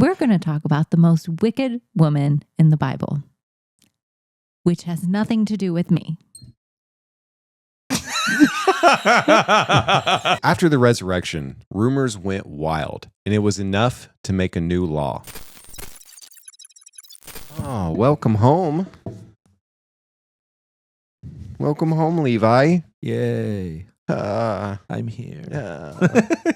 We're going to talk about the most wicked woman in the Bible, which has nothing to do with me. After the resurrection, rumors went wild, and it was enough to make a new law. Oh, welcome home. Welcome home, Levi. Yay. I'm here.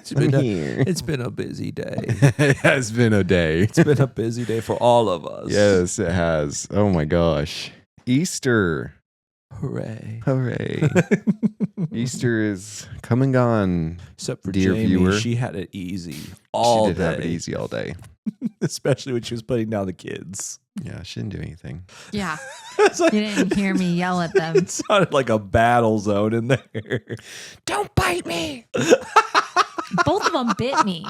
It's been a busy day. It has been a day. It's been a busy day for all of us. Yes, it has. Oh my gosh. Easter. Hooray. Hooray. Easter is come and gone. Except for dear Jamie, viewer. she had it easy all She did day. have it easy all day. Especially when she was putting down the kids. Yeah, she didn't do anything. Yeah. It's like, You didn't hear me yell at them. it sounded like a battle zone in there. Don't bite me. Both of them bit me.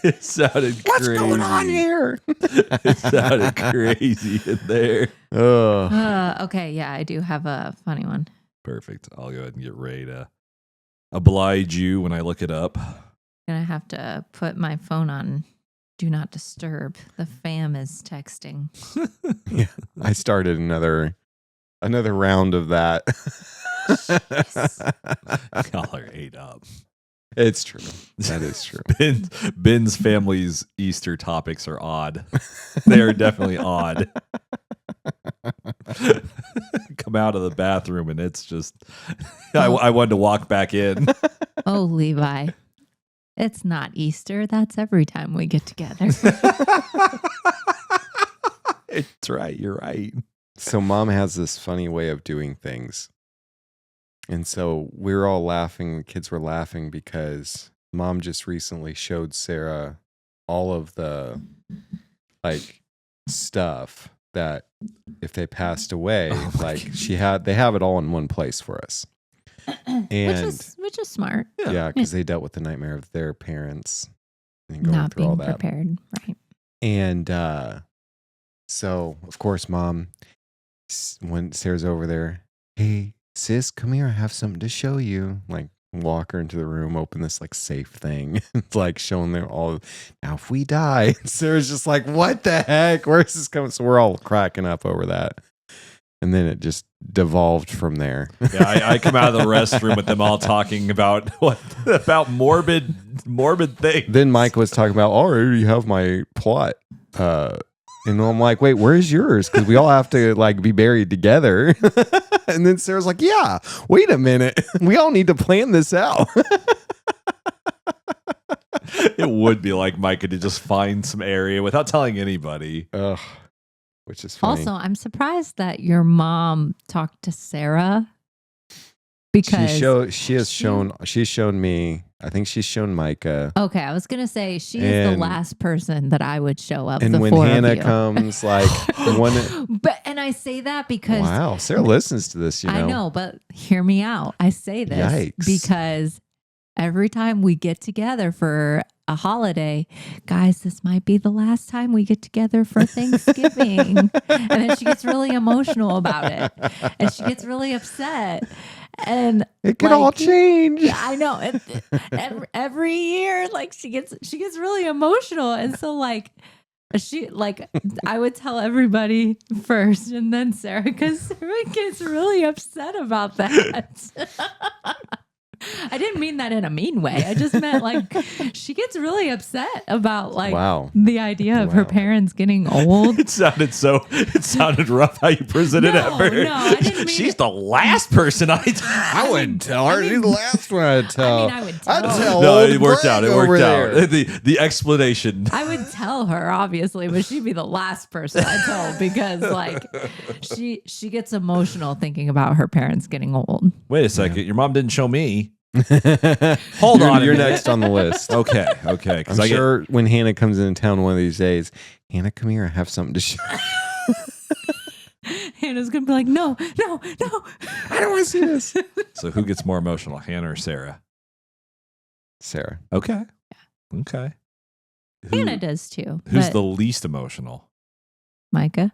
It sounded What's crazy. going on here? It sounded crazy in there. Oh. Okay, yeah, I do have a funny one. Perfect. I'll go ahead and get ready to oblige you when I look it up. Gonna have to put my phone on do not disturb. The fam is texting. Yeah, I started another round of that. Y'all are ate up. It's true. That is true. Ben's family's Easter topics are odd. They are definitely odd. Come out of the bathroom and it's just, I wanted to walk back in. Oh, Levi. It's not Easter. That's every time we get together. It's right. You're right. So mom has this funny way of doing things. And so we're all laughing. The kids were laughing because mom just recently showed Sarah all of the like stuff that if they passed away, they have it all in one place for us. And which is smart. yeah, because they dealt with the nightmare of their parents and going Not through all being that. prepared. Right. And so, of course, mom, when Sarah's over there, hey, sis, come here. I have something to show you. Like, walk her into the room, open this like safe thing. It's like showing them all. Now, if we die, Sarah's just like, what the heck? Where's this coming? So we're all cracking up over that. And then it just devolved from there. Yeah, I come out of the restroom with them all talking about morbid things. Then Mike was talking about, oh, I already have my plot. And I'm like, wait, where's yours? Because we all have to like be buried together. And then Sarah's like, yeah, wait a minute. We all need to plan this out. It would be like Micah to just find some area without telling anybody. Ugh, which is funny. Also, I'm surprised that your mom talked to Sarah because she's shown me. I think she's shown Micah. Okay, I was gonna say she is the last person that I would show up. And the when four Hannah of you. comes, like and I say that because wow, Sarah listens to this. You know, I know, but hear me out. I say this Yikes. because every time we get together for a holiday, guys, this might be the last time we get together for Thanksgiving. And then she gets really emotional about it. And she gets really upset. And it could all change. I know. Every year, like she gets really emotional. And so I would tell everybody first and then Sarah, because Sarah gets really upset about that. I didn't mean that in a mean way. I just meant like she gets really upset about like the idea of her parents getting old. It sounded rough how you presented it. No, I didn't mean she's the last person I wouldn't tell her. She's the last one I'd tell. I would tell I'd her. tell No, old it worked out. Greg It worked over out. there. The explanation. I would tell her, obviously, but she'd be the last person I tell because like she gets emotional thinking about her parents getting old. Wait a second. Your mom didn't show me. Hold on. You're next on the list. Okay. Because I'm sure when Hannah comes into town one of these days, Hannah, come here. I have something to show you. Hannah's going to be like, no. I don't want to see this. So who gets more emotional, Hannah or Sarah? Sarah. Okay. Okay. Hannah does too. Who's but the least emotional? Micah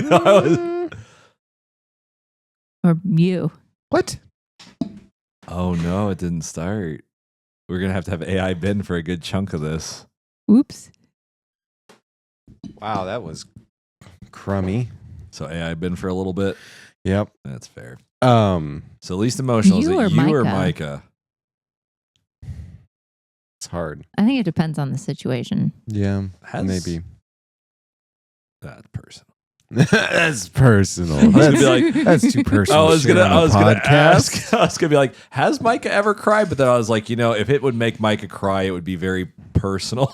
Oh or you? What? no, it didn't start. We're going to have AI Ben for a good chunk of this. Oops. Wow, that was crummy. So I've been for a little bit. Yep. That's fair. So So least emotional. You Is it or you or Micah? Micah? it's hard. I think it depends on the situation. Yeah, Has- maybe. That's personal. That's personal. I was gonna That's, be like, that's too personal. I was shit gonna on a ask. I was gonna be like, has Micah ever cried? But then I was like, if it would make Micah cry, it would be very personal.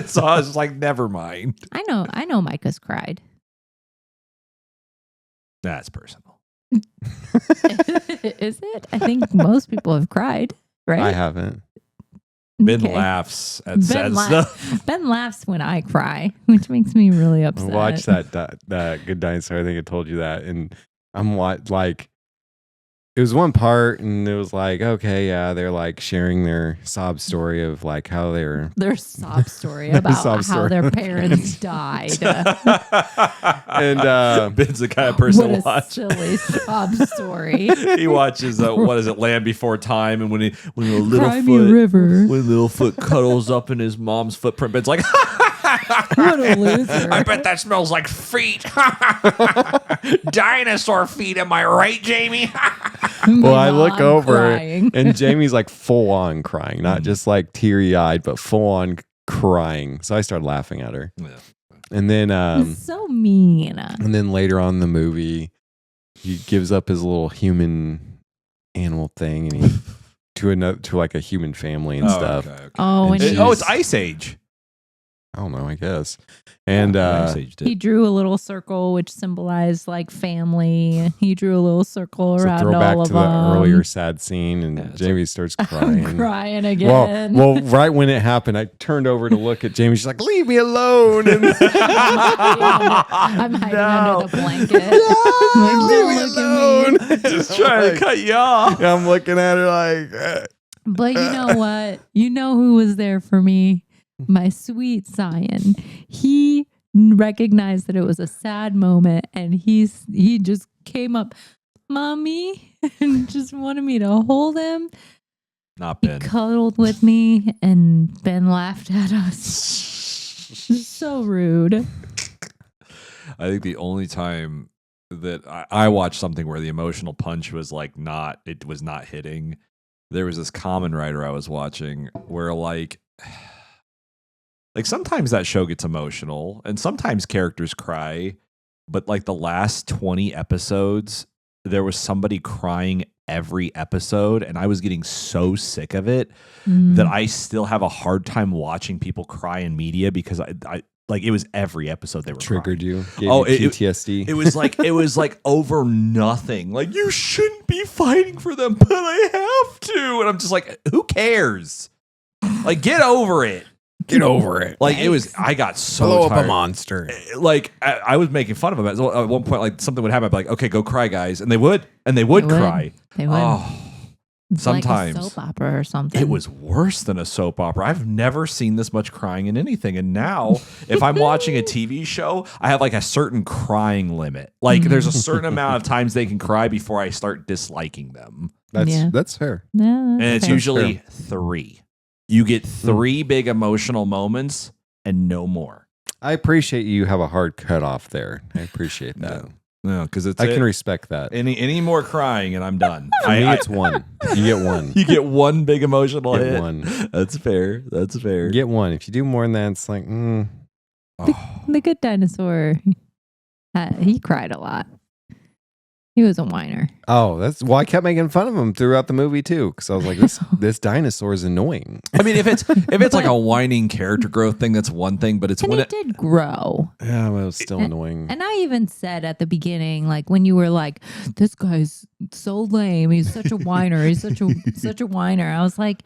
So I was just like, never mind. I know Micah's cried. That's personal. Is it? I think most people have cried, right? I haven't. Ben Okay. laughs at sad stuff. Ben laughs when I cry, which makes me really I upset. watched that Good Dinosaur. I think I told you that, and I'm like, it was one part, and it was like, okay, yeah, they're like sharing their sob story of like how they're Their sob story about sob how story. their parents died. and Ben's the kind of person What to a watch. silly sob story. He watches what is it, Land Before Time, and when the little Cry me a foot river. when Littlefoot cuddles up in his mom's footprint, Ben's like, What a loser. I bet that smells like feet. Dinosaur feet, am I right, Jamie? well, I look Mom over crying. and Jamie's like full on crying, not just like teary eyed, but full on crying. So I started laughing at her, Yeah. and then So mean. and then later on in the movie, he gives up his little human animal thing, and he to like a human family and stuff. Okay. Oh, and And he, It's Ice Age. I don't know, I guess. And Ice Age did. he drew a little circle which symbolized like family. He drew a little circle so around throwback all to of the them. earlier sad scene, and Yeah, it's Jamie starts I'm crying. crying again. Well, right when it happened, I turned over to look at Jamie. She's like, "Leave me alone!" And I'm hiding under the blanket. Like, leave me don't look at me. alone. Just trying to cut you off. I'm looking at her like, But you know what? You know who was there for me? My sweet Zion. He recognized that it was a sad moment, and he just came up, Mommy, and just wanted me to hold him. Not He Ben. cuddled with me, and Ben laughed at us. So rude. I think the only time that I watched something where the emotional punch was like it was not hitting. There was this Common Writer I was watching where like sometimes that show gets emotional and sometimes characters cry, but like the last 20 episodes, there was somebody crying every episode, and I was getting so sick of it that I still have a hard time watching people cry in media because I like it was every episode they were triggered crying. you. Gave Oh, you PTSD. It was like over nothing. Like, you shouldn't be fighting for them, but I have to. And I'm just like, who cares? Like, get over it. Get over it. Like, it was, I got so Blow up tired. a monster. Like, I was making fun of them. At one point, like, something would happen. I'd be like, okay, go cry, guys. And they would cry. They would. Oh, It's like sometimes. a soap opera or something. it was worse than a soap opera. I've never seen this much crying in anything. And now, if I'm watching a TV show, I have like a certain crying limit. Like, there's a certain amount of times they can cry before I start disliking them. That's fair. Yeah, And that's it's fair. usually 3. You get 3 big emotional moments and no more. I appreciate you have a hard cutoff there. I appreciate that. No, because it's I can respect that. any more crying and I'm done. For me, it's one. You get one. You get one big emotional Get hit. one. That's fair. That's fair. You get one. If you do more than that, it's like, Oh. The Good Dinosaur. He cried a lot. He was a whiner. oh, that's I kept making fun of him throughout the movie too, because I was like, this dinosaur is annoying. I mean, if it's like a whining character growth thing, that's one thing. But it's And when he it did grow. Yeah, but it was still annoying. And I even said at the beginning, like when you were like, "This guy's so lame. He's such a whiner. He's such a whiner." I was like,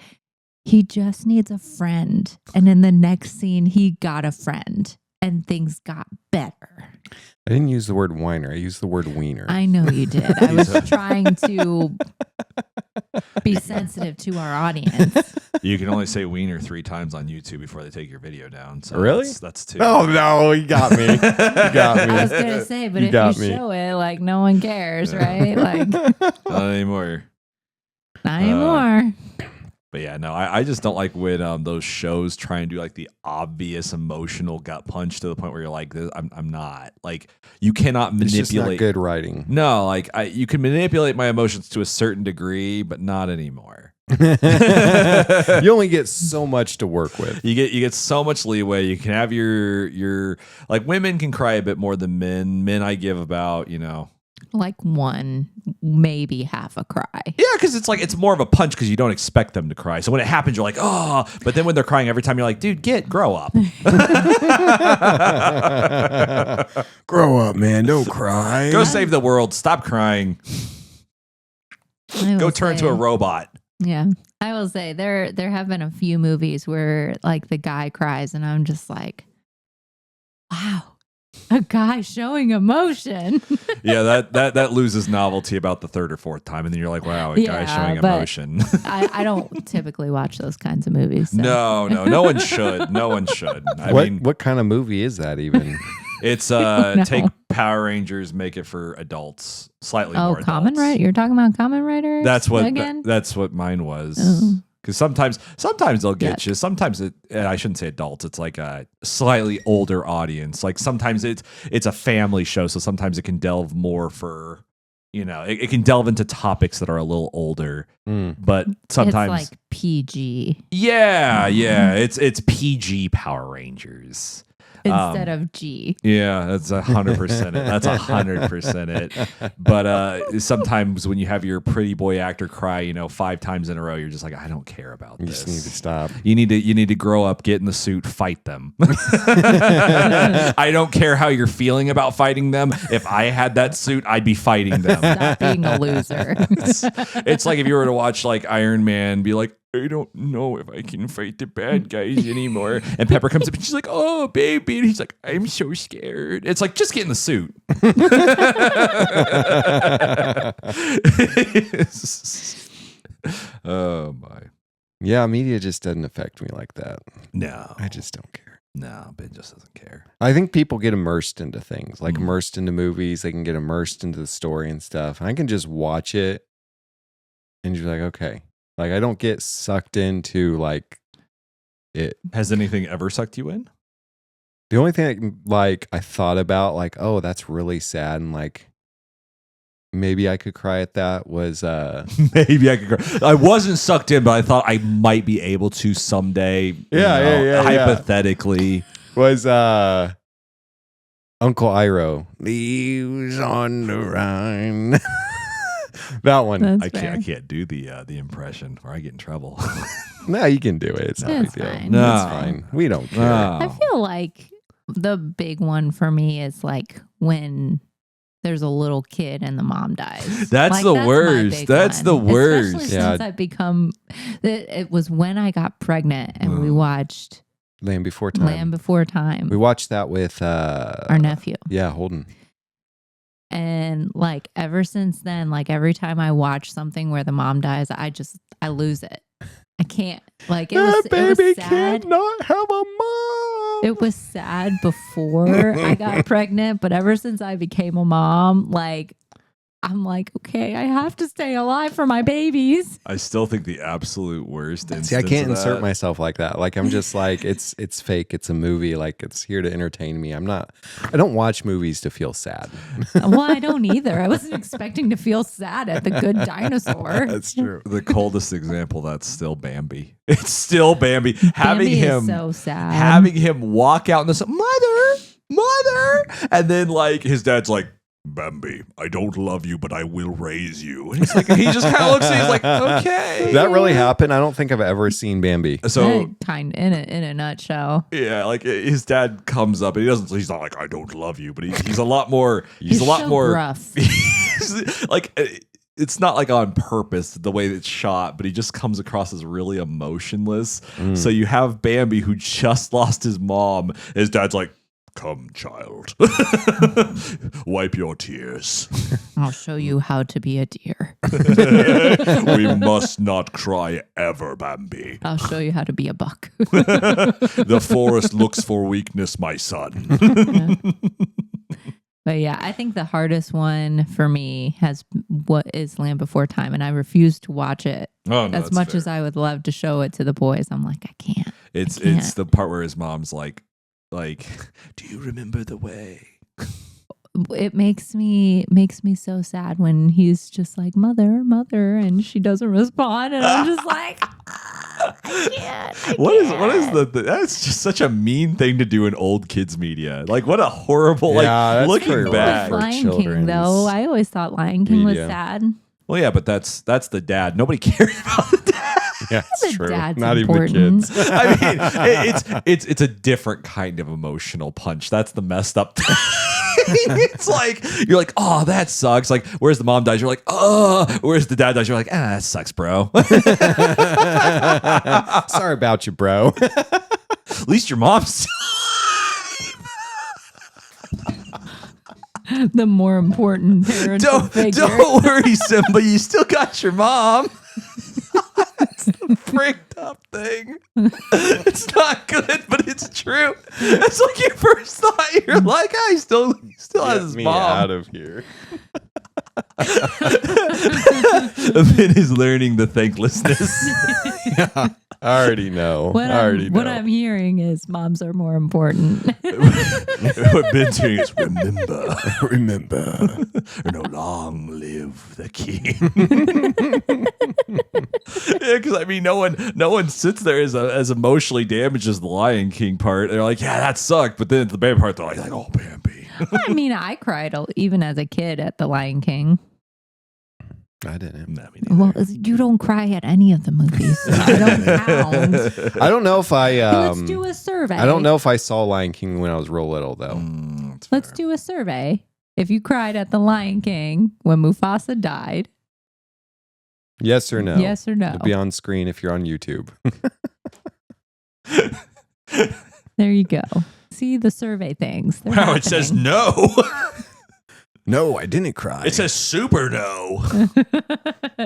he just needs a friend. And in the next scene, he got a friend, and things got better. I didn't use the word whiner. I used the word wiener. I know you did. I was trying to be sensitive to our audience. you can only say wiener 3 times on YouTube before they take your video down. So Really? That's 2. Oh no, you got me. You got me. I was gonna say, but You if got you me. show it, like no one cares, right? Like Not anymore. not anymore. But yeah, no, I just don't like when those shows try and do like the obvious emotional gut punch to the point where you're like, I'm not. Like, you cannot It's just not manipulate. good writing. No, like you can manipulate my emotions to a certain degree, but not anymore. You only get so much to work with. You get so much leeway. You can have your like women can cry a bit more than men. Men, I give about, Like one, maybe half a cry. yeah, because it's more of a punch because you don't expect them to cry. So when it happens, you're like, oh, but then when they're crying every time, you're like, dude, grow up. Grow up, man. Don't cry. Go save the world. Stop crying. Go turn into a robot. Yeah. I will say there have been a few movies where like the guy cries and I'm just like, wow, a guy showing emotion. Yeah, that loses novelty about the third or fourth time, and then you're like, wow, a guy showing emotion. I don't typically watch those kinds of movies. So. No one should. No one should. I mean, what kind of movie is that even? it's take Power Rangers, make it for adults, slightly more adults. Kamen Rider? You're talking about Kamen Rider? That's what mine was. Oh. Because sometimes they'll get you. Sometimes I shouldn't say adults. It's like a slightly older audience. Like sometimes it's a family show, so sometimes it can delve more for, it can delve into topics that are a little older. But sometimes it's like PG. Yeah. It's PG Power Rangers. Instead of G. Yeah, that's 100% it. That's 100% it. But sometimes when you have your pretty boy actor cry, 5 times in a row, you're just like, I don't care about this. You just need to stop. You need to grow up, get in the suit, fight them. I don't care how you're feeling about fighting them. If I had that suit, I'd be fighting them. Stop being a loser. It's like if you were to watch like Iron Man, be like, I don't know if I can fight the bad guys anymore. And Pepper comes up and she's like, oh, baby. And he's like, I'm so scared. It's like, just get in the suit. Oh, my. Yeah, media just doesn't affect me like that. No. I just don't care. No, Ben just doesn't care. I think people get immersed into things, like immersed into movies. They can get immersed into the story and stuff. And I can just watch it and you're like, okay. Like, I don't get sucked into, like, it. Has anything ever sucked you in? The only thing, like, I thought about, like, oh, that's really sad. And, like, maybe I could cry at that was... Maybe I could cry. I wasn't sucked in, but I thought I might be able to someday. Yeah. Hypothetically. Was Uncle Iroh. Leaves on the Rhine. That one. I can't do the impression or I get in trouble. No, you can do it. It's not a big deal. fine. No. It's fine. We don't care. I feel like the big one for me is like when there's a little kid and the mom dies. That's the worst. That's the worst. Especially since I've become... It was when I got pregnant and we watched Land Before Time. We watched that with our nephew. Yeah, Holden. And like ever since then, like every time I watch something where the mom dies, I lose it. I can't. Like it was sad. Cannot have a mom. It was sad before I got pregnant, but ever since I became a mom, like I'm like, okay, I have to stay alive for my babies. I still think the absolute worst instance. See, I can't of insert that. myself like that. Like I'm just like it's fake. It's a movie. Like it's here to entertain me. I don't watch movies to feel sad. Well, I don't either. I wasn't expecting to feel sad at The Good Dinosaur. That's true. The coldest example, that's still Bambi. It's still Bambi. Bambi is so sad. Having him walk out in the sun, mother, and then like his dad's like, Bambi, I don't love you, but I will raise you. And he's like, he just kind of looks at he's like, okay. That really happened? I don't think I've ever seen Bambi. So kind in a nutshell. yeah, like his dad comes up and he's not like, I don't love you, but he's a lot more, he's a lot so more rough. like it's not like on purpose the way it's shot, but he just comes across as really emotionless. So you have Bambi who just lost his mom. His dad's like, come, child. Wipe your tears. I'll show you how to be a deer. We must not cry ever, Bambi. I'll show you how to be a buck. The forest looks for weakness, my son. But yeah, I think the hardest one for me has what is Land Before Time, and I refuse to watch it. Oh, no, as much as I would love to show it to the boys. I'm like, I can't. It's the part where his mom's like, do you remember the way? It makes me so sad when he's just like, mother, and she doesn't respond, and I'm just like, I can't. What is the that's just such a mean thing to do in old kids media. Like, what a horrible, that's looking pretty back. rough. Lion King, children's though, I always thought Lion King was media. sad. Well, yeah, but that's the dad. Nobody cares about the dad. Yeah, it's The true. dad's Not important. even the kids. I mean, it's a different kind of emotional punch. That's the messed up thing. It's like, you're like, oh, that sucks. Like, whereas the mom dies, you're like, oh. Whereas the dad dies, you're like, that sucks, bro. Sorry about you, bro. At least your mom's. The more important parental figure. Don't worry, Simba. You still got your mom. It's the freaked up thing. It's not good, but it's true. It's like your first thought. You're like, he still has his Get me mom. out of here. Finn is learning the thanklessness. Yeah, I already know. What I'm hearing is moms are more important. What Ben's hearing is remember, long live the king. Yeah, because I mean, no one sits there as emotionally damaged as the Lion King part. They're like, yeah, that sucked, but then at the Bambi part, they're like, oh, Bambi. I mean, I cried even as a kid at The Lion King. I didn't. No, me neither. Well, you don't cry at any of the movies. So I don't count. I don't know if I. Let's do a survey. I don't know if I saw Lion King when I was real little, though. Let's do a survey. If you cried at The Lion King when Mufasa died, Yes or no? yes or no? It'll be on screen if you're on YouTube. There you go. See the survey things. They're Wow, it says happening. no. No, I didn't cry. It says super no.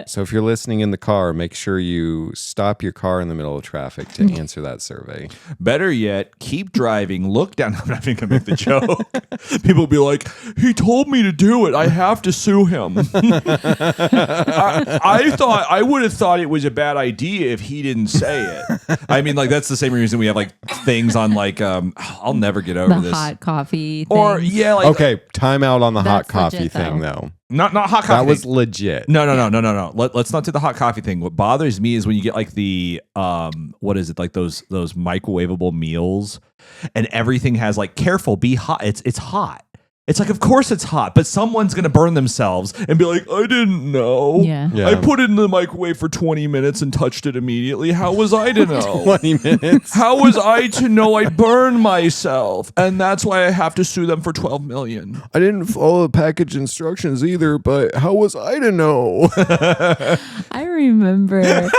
So if you're listening in the car, make sure you stop your car in the middle of traffic to answer that survey. Better yet, keep driving. Look down. I'm not even gonna make the joke. People will be like, "He told me to do it. I have to sue him." I would have thought it was a bad idea if he didn't say it. I mean, like that's the same reason we have like things on like I'll never get over The this. hot coffee thing. Or yeah, like Okay, time out on the hot That's coffee legit, thing, though. though. not hot coffee. That was thing. legit. No. Let's not do the hot coffee thing. What bothers me is when you get like the what is it, like those microwavable meals, and everything has like careful, be hot. It's hot. It's like, of course it's hot, but someone's gonna burn themselves and be like, I didn't know. Yeah. I put it in the microwave for 20 minutes and touched it immediately. How was I to know? 20 minutes. How was I to know I burned myself? And that's why I have to sue them for $12 million. I didn't follow the package instructions either, but how was I to know? I remember.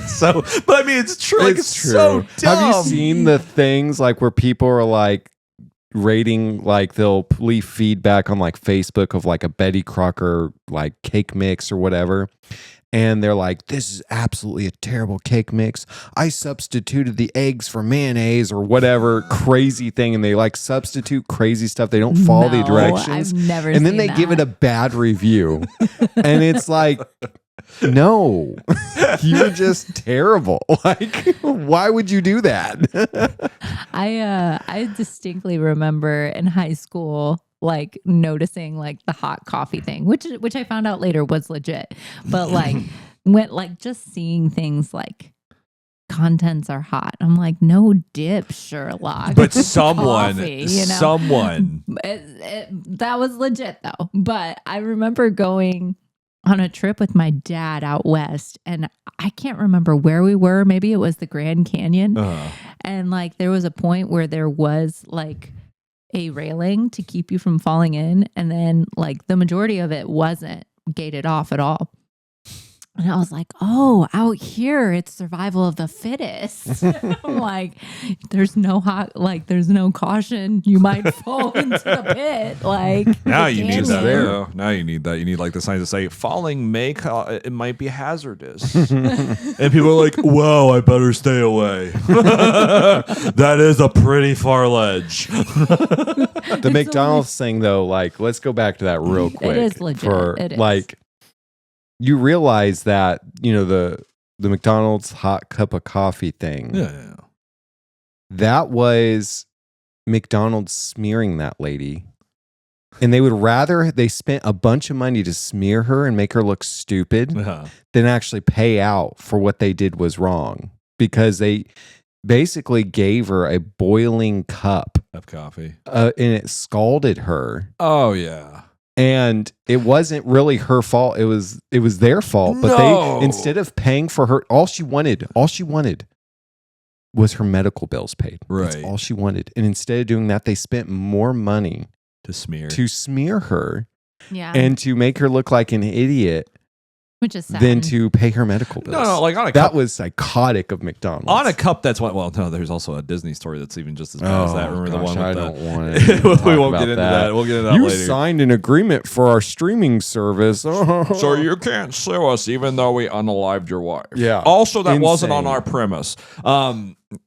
So, but I mean, it's true. Like, it's true. so dumb. Have you seen the things like where people are like rating, like they'll leave feedback on like Facebook of like a Betty Crocker like cake mix or whatever, and they're like, this is absolutely a terrible cake mix. I substituted the eggs for mayonnaise or whatever crazy thing, and they like substitute crazy stuff. They don't follow the No, directions. I've never And then seen they give it a that. bad review. And it's like, no, you're just terrible. Like, why would you do that? I distinctly remember in high school like noticing like the hot coffee thing, which I found out later was legit. But like went like just seeing things like contents are hot. I'm like, no dip, Sherlock. But It's someone, coffee, someone. That was legit though. But I remember going on a trip with my dad out west, and I can't remember where we were. Maybe it was the Grand Canyon. And like there was a point where there was like a railing to keep you from falling in, and then like the majority of it wasn't gated off at all. And I was like, oh, out here, it's survival of the fittest. I'm like, there's no caution. You might fall into the pit. Like, Now the you need that. canyon. though. Now you need that. You need like the signs that say falling it might be hazardous. And people are like, whoa, I better stay away. That is a pretty far ledge. The McDonald's thing, though, like, let's go back to that real quick. is legit. For It is. like, you realize that, the McDonald's hot cup of coffee thing, Yeah. that was McDonald's smearing that lady. And they spent a bunch of money to smear her and make her look stupid than actually pay out for what they did was wrong. Because they basically gave her a boiling cup of coffee. And it scalded her. Oh, yeah. And it wasn't really her fault. It was their fault. But they, instead of paying for her, all she wanted was her medical bills paid. Right. That's all she wanted. And instead of doing that, they spent more money to smear her. Yeah. And to make her look like an idiot. Which is sad. Than to pay her medical bills. No, like on a that cup. was psychotic of McDonald's. On a cup, that's what. Well, no, there's also a Disney story that's even just as bad as that. Remember the one with I the. don't want to. We won't get into that. We'll get into that you later. signed an agreement for our streaming service, so you can't sue us even though we unalived your wife. Yeah. Also, that wasn't Insane. on our premise.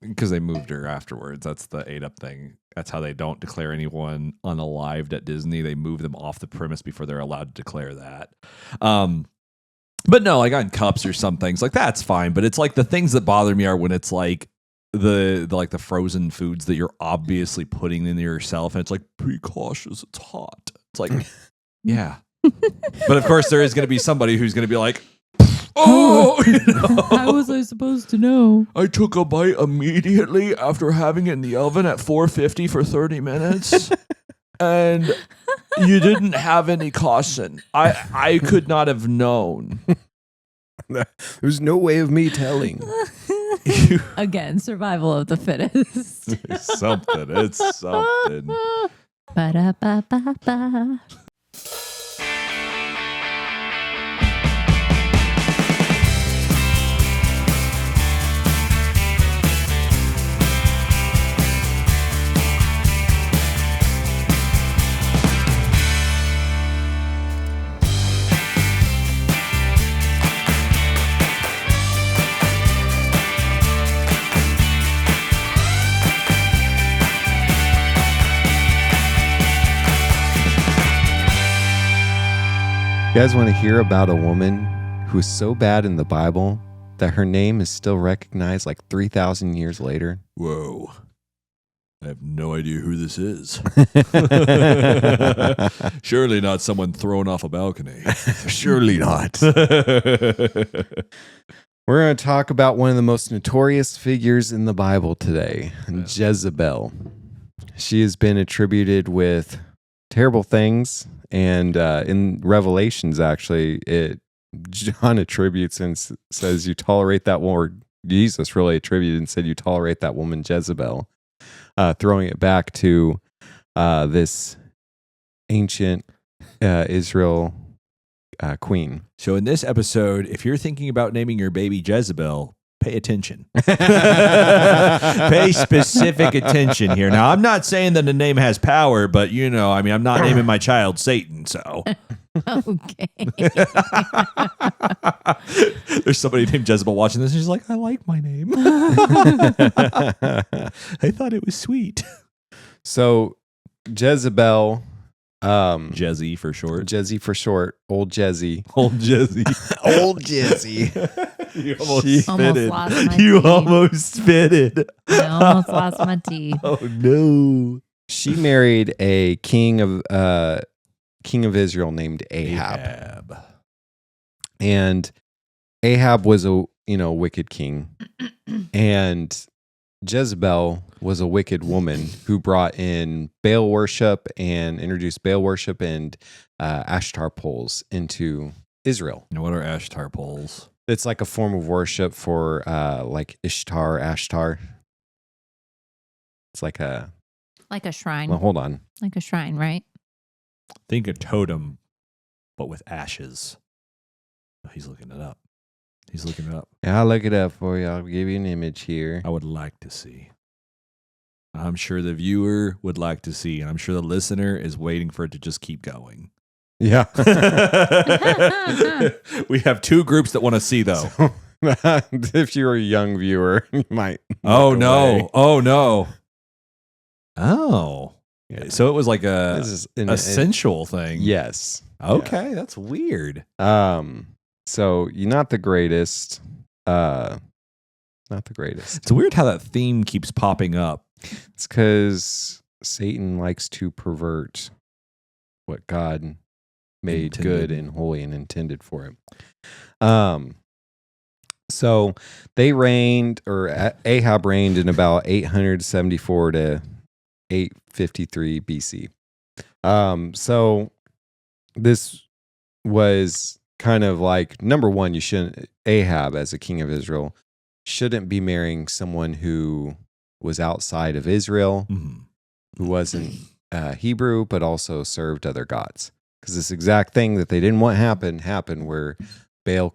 Because they moved her afterwards. That's the ate up thing. That's how they don't declare anyone unalived at Disney. They move them off the premise before they're allowed to declare that. But no, like on cups or some things like that's fine. But it's like the things that bother me are when it's like the frozen foods that you're obviously putting in yourself, and it's like, be cautious, it's hot. It's like, yeah. But of course, there is going to be somebody who's going to be like, oh, how was I supposed to know? I took a bite immediately after having it in the oven at 450 for 30 minutes. And you didn't have any caution. I could not have known. There's no way of me telling. Again, survival of the fittest. It's something. Ba-da-ba-ba-ba. You guys want to hear about a woman who is so bad in the Bible that her name is still recognized like 3,000 years later? Whoa. I have no idea who this is. Surely not someone thrown off a balcony. Surely not. We're going to talk about one of the most notorious figures in the Bible today, Jezebel. She has been attributed with terrible things. And in Revelations, actually, John attributes and says, you tolerate that woman, or Jesus really attributed and said, you tolerate that woman Jezebel, throwing it back to this ancient Israel queen. So in this episode, if you're thinking about naming your baby Jezebel, pay attention. Pay specific attention here. Now, I'm not saying that the name has power, but I'm not naming my child Satan, so. Okay. There's somebody named Jezebel watching this, and she's like, I like my name. I thought it was sweet. So, Jezebel. Jezzy for short. Jezzy for short. Old Jezzy. Old Jezzy. Old Jezzy. You almost spitted. Almost spitted. I almost lost my teeth. Oh no. She married a king of Israel named Ahab. And Ahab was a wicked king. And Jezebel was a wicked woman who brought in Baal worship and introduced Baal worship and Ashtar poles into Israel. Now, what are Ashtar poles? It's like a form of worship for like Ashtar. It's like a shrine. Well, hold on. Like a shrine, right? Think a totem, but with ashes. Oh, he's looking it up. Yeah, I'll look it up for you. I'll give you an image here. I would like to see. I'm sure the viewer would like to see, and I'm sure the listener is waiting for it to just keep going. Yeah. We have two groups that want to see, though. So, if you're a young viewer, you might. Oh, no. Away. Oh, no. Oh. Yeah. So it was like a This is sensual thing. Yes. Okay, that's weird. So you're not the greatest. Not the greatest. It's weird how that theme keeps popping up. It's because Satan likes to pervert what God made good and holy and intended for it. So they reigned, or Ahab reigned in about 874 to 853 BC. So this was kind of like, number one, Ahab as a king of Israel shouldn't be marrying someone who was outside of Israel, who wasn't Hebrew, but also served other gods. Because this exact thing that they didn't want happened where Baal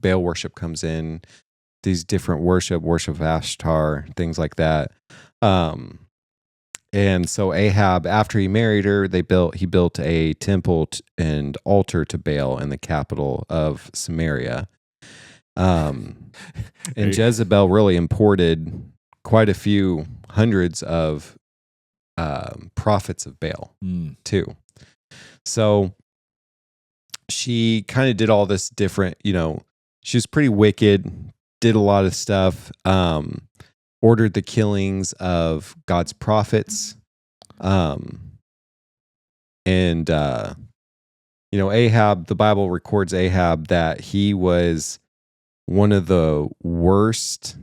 worship comes in, these different worship of Ashtar, things like that. And so Ahab, after he married her, he built a temple and altar to Baal in the capital of Samaria. And Jezebel really imported quite a few hundreds of prophets of Baal too. So she kind of did all this different, she was pretty wicked, did a lot of stuff, ordered the killings of God's prophets. Ahab, the Bible records Ahab that he was one of the worst.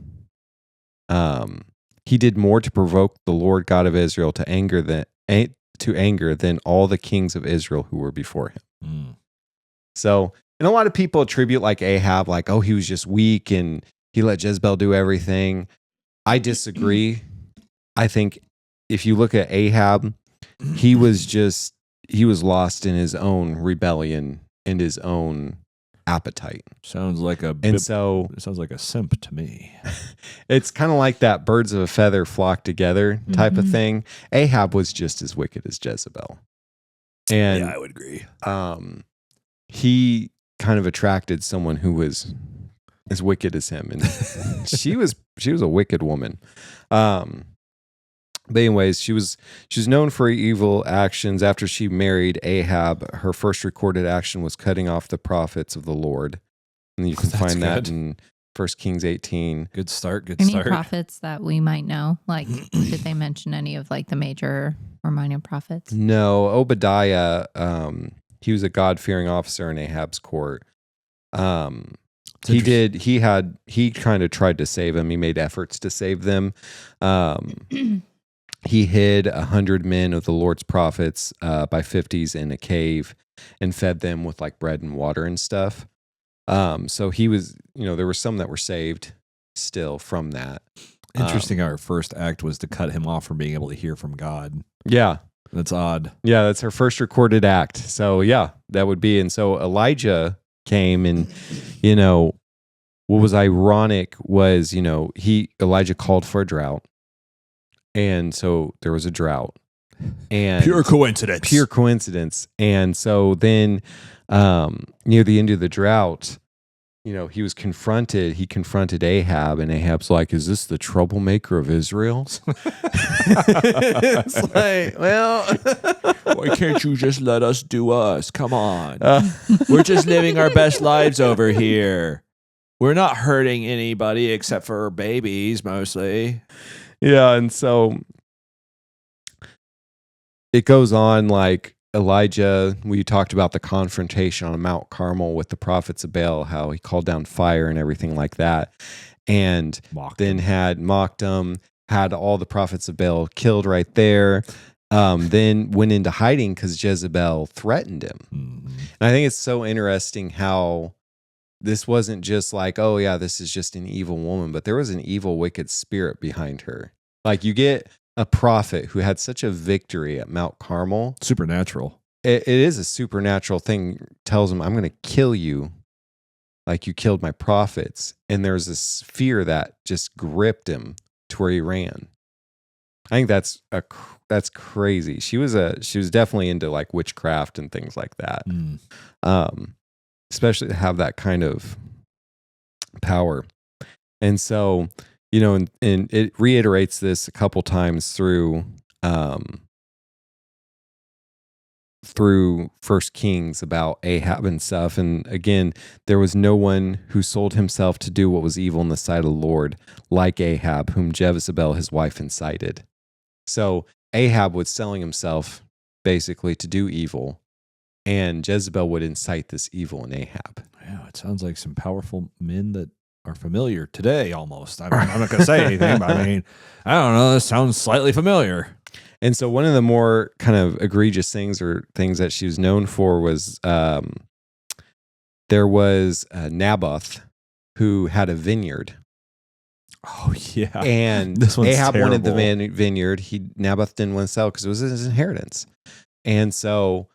He did more to provoke the Lord God of Israel to anger than all the kings of Israel who were before him. So, and a lot of people attribute like Ahab, like, oh, he was just weak and he let Jezebel do everything. I disagree. I think if you look at Ahab, he was lost in his own rebellion and his own appetite. Sounds like a simp to me. It's kind of like that birds of a feather flock together type of thing. Ahab was just as wicked as Jezebel. And yeah, I would agree. He kind of attracted someone who was as wicked as him, and she was a wicked woman. But anyways, she was known for her evil actions. After she married Ahab, her first recorded action was cutting off the prophets of the Lord, and you can find that in 1 Kings 18. Good start. Any prophets that we might know? Like, did they mention any of like the major or minor prophets? No, Obadiah. He was a God-fearing officer in Ahab's court. He kind of tried to save him. He made efforts to save them. He hid 100 men of the Lord's prophets by 50s in a cave and fed them with like bread and water and stuff. So he was, there were some that were saved still from that. Interesting how her first act was to cut him off from being able to hear from God. Yeah. That's odd. Yeah, that's her first recorded act. So yeah, that would be. And so Elijah came, and, what was ironic was, Elijah called for a drought. And so there was a drought. And pure coincidence. And so then near the end of the drought, he confronted Ahab, and Ahab's like, is this the troublemaker of Israel? It's like, well, why can't you just let us do us? Come on. We're just living our best lives over here. We're not hurting anybody except for babies mostly. Yeah, and so it goes on like Elijah, we talked about the confrontation on Mount Carmel with the prophets of Baal, how he called down fire and everything like that, and had mocked them, had all the prophets of Baal killed right there, then went into hiding because Jezebel threatened him. And I think it's so interesting how this wasn't just like, oh yeah, this is just an evil woman, but there was an evil, wicked spirit behind her. Like, you get a prophet who had such a victory at Mount Carmel. Supernatural. It is a supernatural thing. Tells him, I'm going to kill you like you killed my prophets. And there's this fear that just gripped him to where he ran. I think that's crazy. She was definitely into like witchcraft and things like that. Especially to have that kind of power. And so, and it reiterates this a couple times through through First Kings about Ahab and stuff. And again, there was no one who sold himself to do what was evil in the sight of the Lord, like Ahab, whom Jezebel, his wife, incited. So Ahab was selling himself basically to do evil, and Jezebel would incite this evil in Ahab. Yeah, it sounds like some powerful men that are familiar today almost. I'm not going to say anything, but I mean, I don't know. This sounds slightly familiar. And so one of the more kind of egregious things or things that she was known for was there was Naboth who had a vineyard. Oh, yeah. And This one's Ahab wanted the terrible. vineyard. Naboth didn't want to sell because it was his inheritance. And so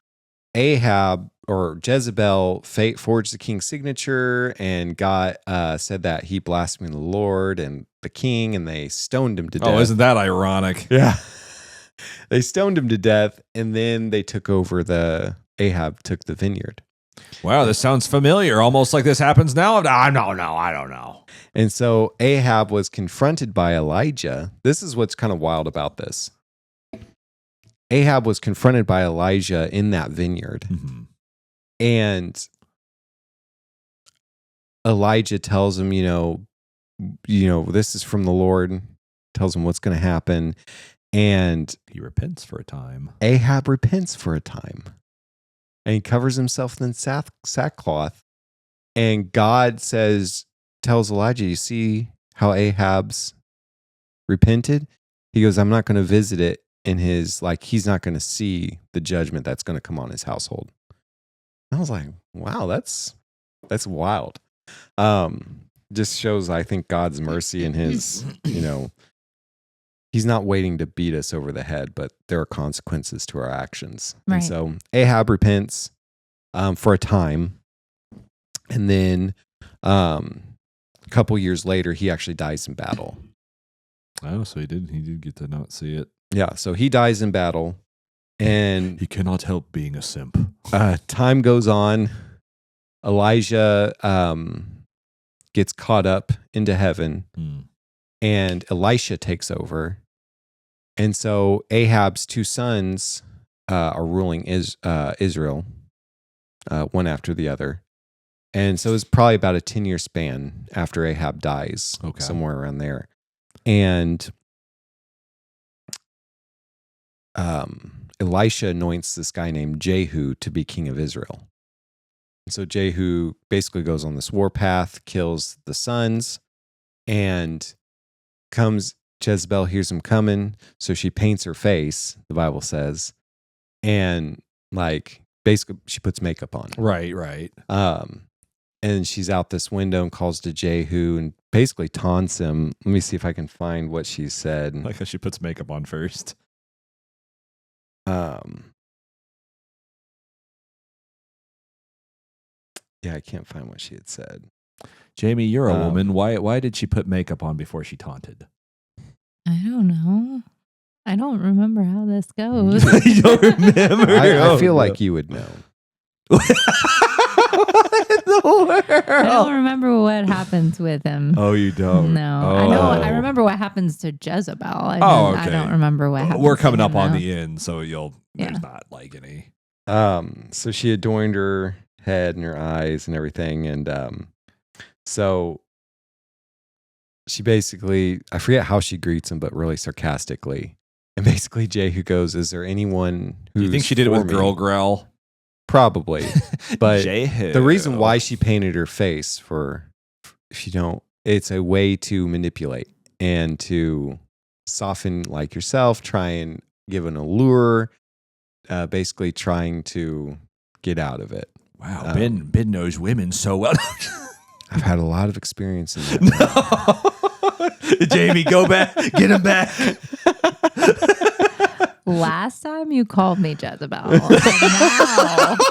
Ahab or Jezebel forged the king's signature and said that he blasphemed the Lord and the king, and they stoned him to death. Oh, isn't that ironic? Yeah. They stoned him to death, and then they Ahab took the vineyard. Wow, this sounds familiar. Almost like this happens now. I don't know. And so Ahab was confronted by Elijah. This is what's kind of wild about this. Ahab was confronted by Elijah in that vineyard. Mm-hmm. And Elijah tells him, this is from the Lord, tells him what's going to happen. And He repents for a time. Ahab repents for a time. And he covers himself in sackcloth. And God tells Elijah, you see how Ahab's repented? He goes, I'm not going to visit it in his, he's not going to see the judgment that's going to come on his household. And I was like, wow, that's wild. Just shows, I think, God's mercy and his, he's not waiting to beat us over the head, but there are consequences to our actions. Right. And so Ahab repents for a time. And then a couple years later, he actually dies in battle. Oh, so he did get to not see it. Yeah, so he dies in battle. And He cannot help being a simp. time goes on. Elijah gets caught up into heaven. And Elisha takes over. And so Ahab's two sons are ruling Israel, one after the other. And so it's probably about a 10-year span after Ahab dies, somewhere around there. And Elisha anoints this guy named Jehu to be king of Israel. And so Jehu basically goes on this war path, kills the sons, and Jezebel hears him coming, so she paints her face, the Bible says, and basically she puts makeup on. Right. And she's out this window and calls to Jehu and basically taunts him. Let me see if I can find what she said. Like how she puts makeup on first. Yeah, I can't find what she had said. Jamie, you're a woman. Why did she put makeup on before she taunted? I don't know. I don't remember how this goes. You don't remember? I feel like you would know. What in the world? I don't remember what happens with him. Oh, you don't? No. Oh. I remember what happens to Jezebel. I Okay. don't remember what happens. We're coming to up him, on though. the end, so there's not any. So she adorned her head and her eyes and everything. And so she basically, I forget how she greets him, but really sarcastically. And basically Jehu goes, is there anyone who Do you think she did it with Girl Growl? Probably. But Jehu. the reason why she painted her face it's a way to manipulate and to soften yourself, try and give an allure, basically trying to get out of it. Wow, Ben knows women so well. I've had a lot of experience in that. No. Jamie, go back. Get him back. Last time you called me Jezebel. Now.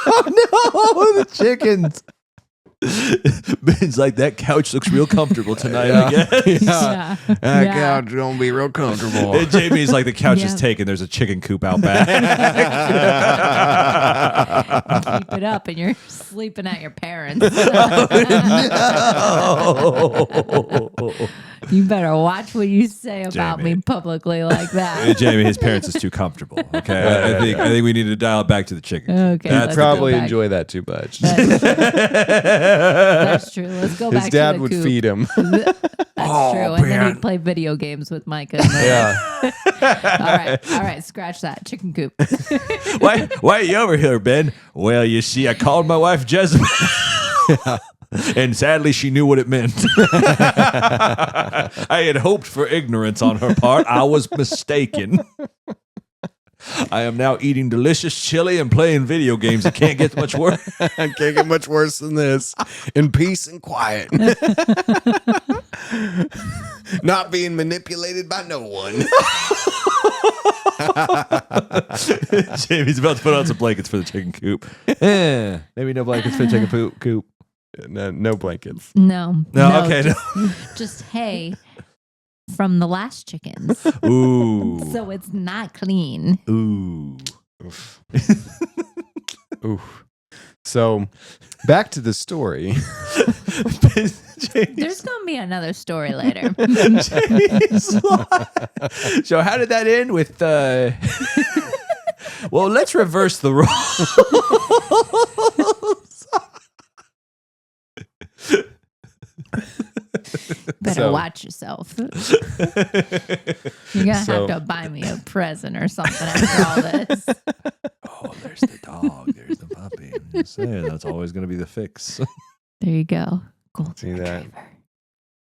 Oh, no, the chickens. Ben's like, that couch looks real comfortable tonight, I guess. Yeah. That couch is going to be real comfortable. And Jamie's like, the couch is taken. There's a chicken coop out back. Keep it up and you're sleeping at your parents. Oh, no. You better watch what you say about Jamie. me publicly like that. Jamie, his parents is too comfortable. Okay, I think we need to dial it back to the chicken. Okay, He'd let's probably go back. enjoy that too much. That's true. Let's go back His to dad the would coop. feed him. That's Oh, true. And then man. he'd play video games with Micah. Yeah. All right. Scratch that. Chicken coop. Why are you over here, Ben? Well, you see, I called my wife Jezebel. And sadly, she knew what it meant. I had hoped for ignorance on her part. I was mistaken. I am now eating delicious chili and playing video games. It can't get much worse. Can't get much worse than this. In peace and quiet. Not being manipulated by no one. Jamie's about to put on some blankets for the chicken coop. Maybe no blankets for the chicken coop. No blankets. No. No, okay. Just hay from the last chickens. Ooh. So it's not clean. Ooh. Oof. Oof. So, back to the story. There's going to be another story later. So how did that end with well, let's reverse the roles. Better So- watch yourself. You're going to have to buy me a present or something after all this. Oh, there's the dog. There's the puppy. I'm just saying, that's always going to be the fix. There you go. Golden See that? retriever.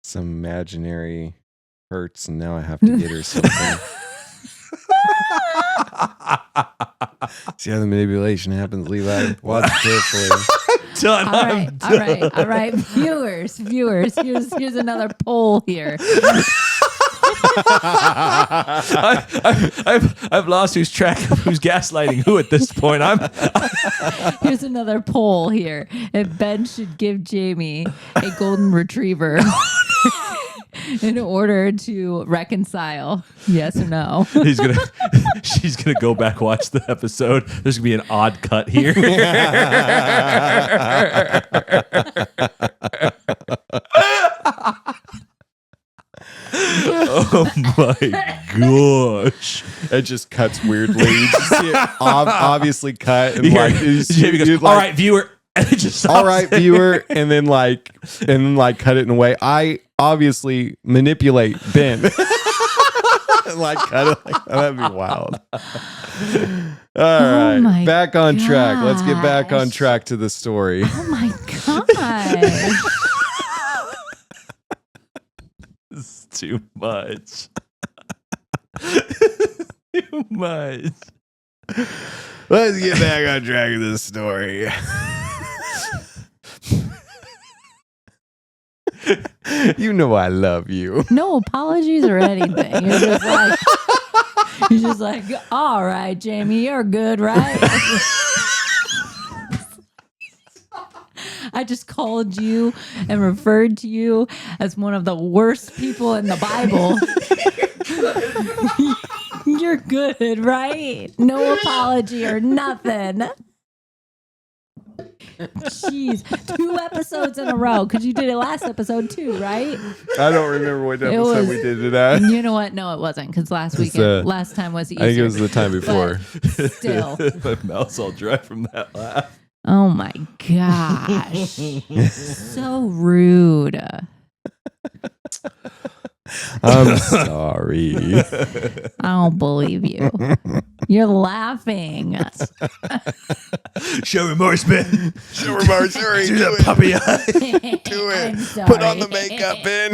Some imaginary hurts, and now I have to get her something. See how the manipulation happens, Levi? Watch carefully. Done. All right. Viewers. Here's another poll here. I've lost who's track of who's gaslighting who at this point. Here's another poll here. If Ben should give Jamie a golden retriever in order to reconcile, yes or no? She's gonna go back watch the episode. There's gonna be an odd cut here. Oh my gosh! It just cuts weirdly. You just see it obviously cut. And Yeah. like, Jamie goes, you'd all right, viewer. And it just stops all right, there. viewer, and then cut it in a way. I obviously manipulate Ben. And like cut it like that'd be wild. All right, my back on track. Let's get back on gosh. track to the story. Oh my gosh. It's too much. Too much. Let's get back on track of this story. You know I love you. No apologies or anything. You're just like, all right, Jamie, you're good, right? I just called you and referred to you as one of the worst people in the Bible. You're good, right? No apology or nothing. Jeez, 2 episodes in a row because you did it last episode too, right? I don't remember what episode was- we did it at. You know what? No, it wasn't because last time was Easter. I think it was the time before. But still, My mouth's all dry from that laugh. oh my gosh, so rude. I'm sorry. I don't believe you. You're laughing. Show remorse, Ben. Show remorse, hurry, Do do the it. puppy eye. Do I'm it. sorry. Put on the makeup, Ben.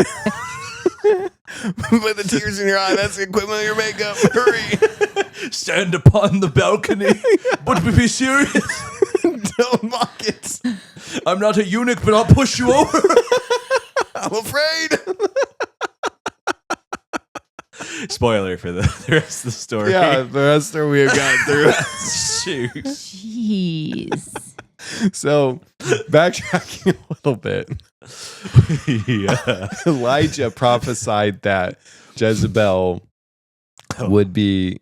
Put the tears in your eye. That's the equivalent of your makeup. Hurry. Stand upon the balcony. But be serious. Don't mock it. I'm not a eunuch, but I'll push you over. I'm afraid. Spoiler for the rest of the story. Yeah, the rest of we have gotten through. Shoot. Jeez. So, backtracking a little bit, Yeah. Elijah prophesied that Jezebel would be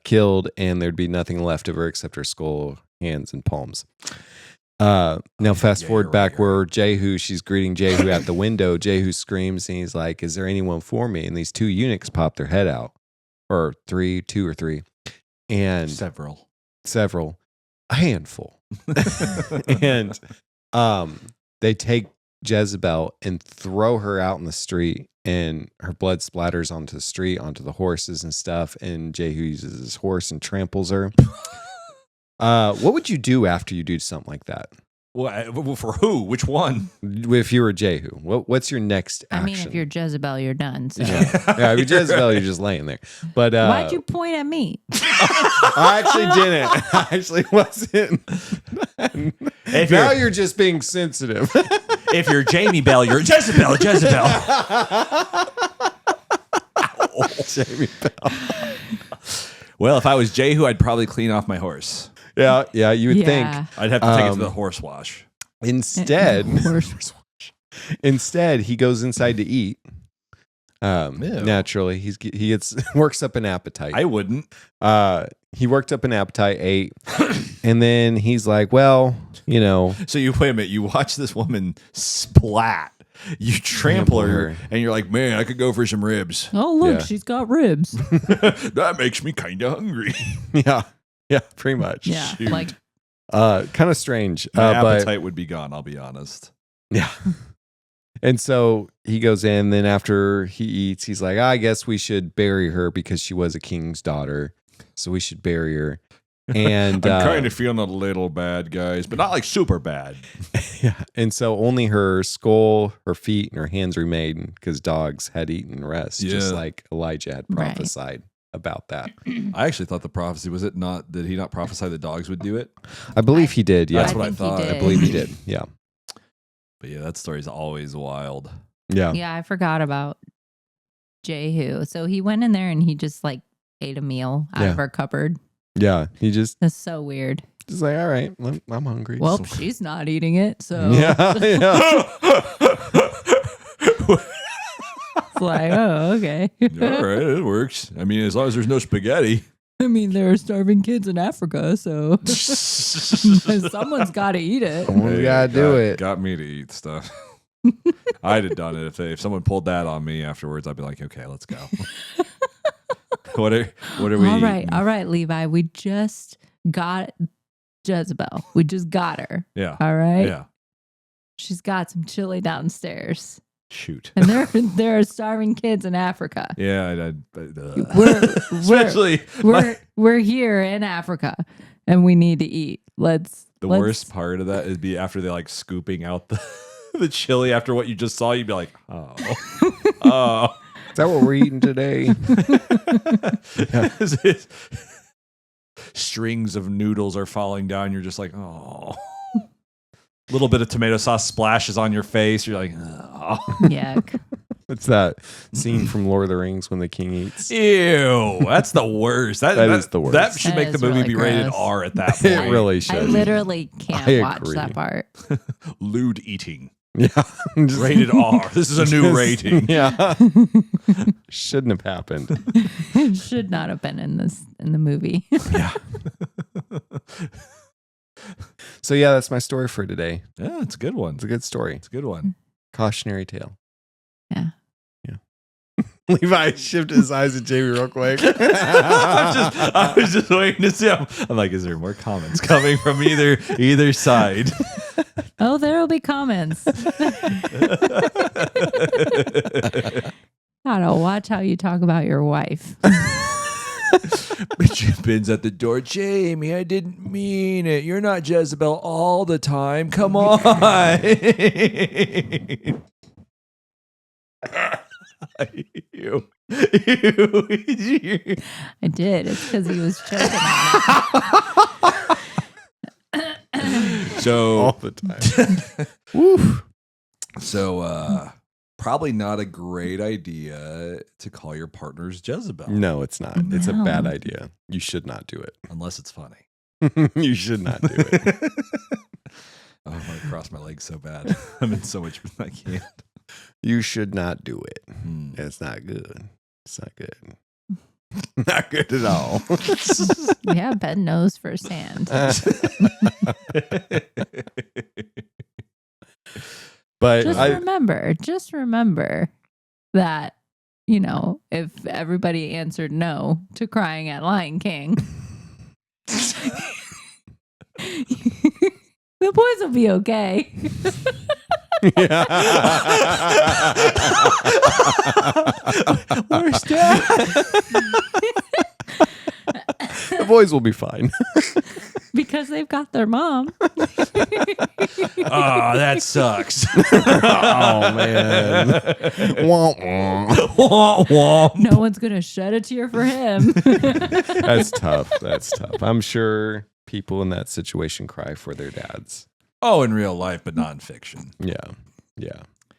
killed and there'd be nothing left of her except her skull, hands, and palms. Now fast Yeah, forward you're back right, where Jehu, she's greeting Jehu at the window. Jehu screams and he's like, "Is there anyone for me?" And these two eunuchs pop their head out, or two or three, and Several. a handful, and they take Jezebel and throw her out in the street, and her blood splatters onto the street, onto the horses and stuff. And Jehu uses his horse and tramples her. What would you do after you do something like that? Well, for who? Which one? If you were Jehu, what's your next action? I mean, if you're Jezebel, you're done. So. yeah, if you're Jezebel, you're just laying there. But Why'd you point at me? I actually didn't. I actually wasn't. Now you're just being sensitive. If you're Jamie Bell, you're Jezebel. Jezebel. Jamie Bell. Well, if I was Jehu, I'd probably clean off my horse. Yeah, you would think. I'd have to take it to the horse wash. Instead, he goes inside to eat. Naturally, he works up an appetite. I wouldn't. He worked up an appetite, ate, and then he's like, "Well, you know." So you wait a minute. You watch this woman splat. You trample her, and you're like, "Man, I could go for some ribs." Oh, look, Yeah. she's got ribs. That makes me kind of hungry. Yeah, pretty much. Yeah, Shoot. like Kind of strange. My but appetite would be gone. I'll be honest. yeah. And so he goes in. Then after he eats, he's like, "I guess we should bury her because she was a king's daughter. So we should bury her." And I'm kind of feeling a little bad, guys, but not like super bad. yeah. And so only her skull, her feet, and her hands remained because dogs had eaten rest, just Yeah. like Elijah had Right. prophesied about that. I actually thought the prophecy was it not? Did he not prophesy that dogs would do it? I believe he did. Yeah, That's what I think he thought. did. I believe he did. Yeah. But yeah, that story's always wild. Yeah. Yeah, I forgot about Jehu. So he went in there and he just like ate a meal out of her cupboard. Yeah. He just That's so weird. like, all right, I'm hungry. Well, she's not eating it, so yeah. it's like, oh, okay. All right, it works. I mean, as long as there's no spaghetti. I mean, there are starving kids in Africa, so someone's got to eat it. Someone's gotta do it. Got me to eat stuff. I'd have done it if someone pulled that on me afterwards. I'd be like, okay, let's go. What are we? All right, eating? all right, Levi. We just got Jezebel. We just got her. Yeah. All right. Yeah. She's got some chili downstairs, Shoot. and there are starving kids in Africa. Yeah. We're Especially we're here in Africa, and we need to eat. Let's. worst part of that is be after they like scooping out the chili after what you just saw. You'd be like, oh, oh. Is that what we're eating today? Strings of noodles are falling down. You're just like, oh. A little bit of tomato sauce splashes on your face. You're like, oh. Yuck. It's that scene from Lord of the Rings when the king eats. Ew, that's the worst. That is the worst. That should That make the is movie really be rated gross. R at that point. It really should. I literally can't I watch agree. that part. Lewd eating. Yeah. Just- Rated R. This is a new just- rating. Yeah. Shouldn't have happened. It should not have been in the movie. Yeah. So yeah, that's my story for today. Yeah, it's a good one. It's a good story. It's a good one. Cautionary tale. Yeah. Yeah. Levi shifted his eyes at Jamie real quick. I was just waiting to see. I'm like, is there more comments coming from either side? Oh, there will be comments. Gotta watch how you talk about your wife. Ben's at the door. Jamie, I didn't mean it. You're not Jezebel all the time. Come on. Ew. Ew. I did. It's because he was choking on it. So All the time. Woo. So, probably not a great idea to call your partners Jezebel. No, it's not. It's a bad No. idea. You should not do it. Unless it's funny. You should not do it. Oh, I want to cross my legs so bad. I'm in so much I can't. You should not do it. Hmm. It's not good. It's not good. Not good at all. Yeah, Ben knows firsthand. But Just remember that, if everybody answered no to crying at Lion King, the boys will be okay. Where's Dad? The boys will be fine. Because they've got their mom. Oh, that sucks. Oh, man. Womp, womp. Womp, womp. No one's going to shed a tear for him. That's tough. I'm sure people in that situation cry for their dads. Oh, in real life, but not in fiction. Yeah.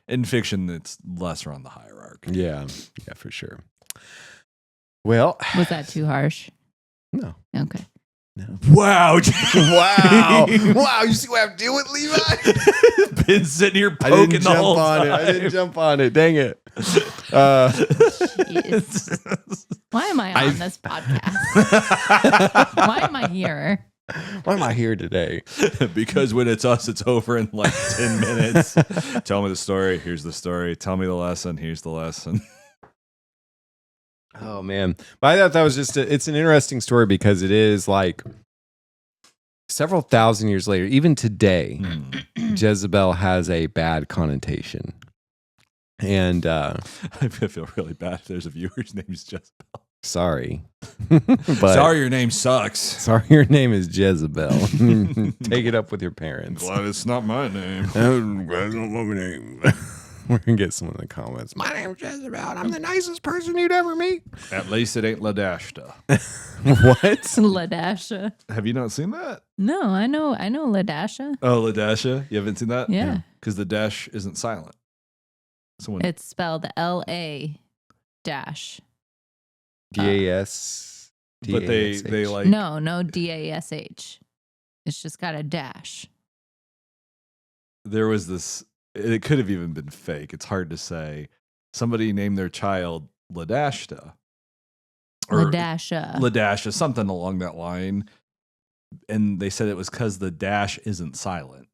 In fiction, it's lesser on the hierarchy. Yeah, for sure. Well, Was that too harsh? no. Okay. No. Wow. Wow. You see what I'm doing, Levi? Been sitting here I poking didn't the jump whole on time. it. I didn't jump on it. Dang it. Jeez. Why am I on this podcast? Why am I here? Why am I here today? Because when it's us, it's over in like 10 minutes. Tell me the story. Here's the story. Tell me the lesson. Here's the lesson. Oh, man. But I thought that was it's an interesting story because it is like several thousand years later, even today, Jezebel has a bad connotation. And I feel really bad if there's a viewer's name is Jezebel. sorry. But Sorry, your name sucks. sorry, your name is Jezebel. Take it up with your parents. Glad it's not my name. That's not my name. We're going to get someone in the comments. My name's Jezebel. I'm the nicest person you'd ever meet. At least it ain't Ladashta. What? Ladasha. Have you not seen that? No, I know Ladasha. Oh, Ladasha? You haven't seen that? Yeah. Because the dash isn't silent. Someone It's spelled LA dash. DAS. but they like No, DASH. It's just got a dash. there was this. It could have even been fake. It's hard to say. Somebody named their child Ladashta. Ladasha, something along that line. And they said it was because the dash isn't silent.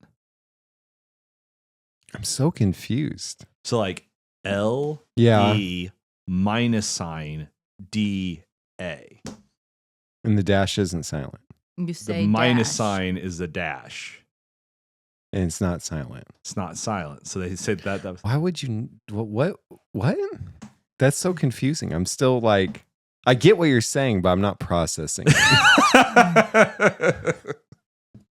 I'm so confused. So like L Yeah. E minus sign D A. And the dash isn't silent. You say The minus dash. sign is the dash. And it's not silent. It's not silent. So they said that was Why would you? What? That's so confusing. I'm still like, I get what you're saying, but I'm not processing it.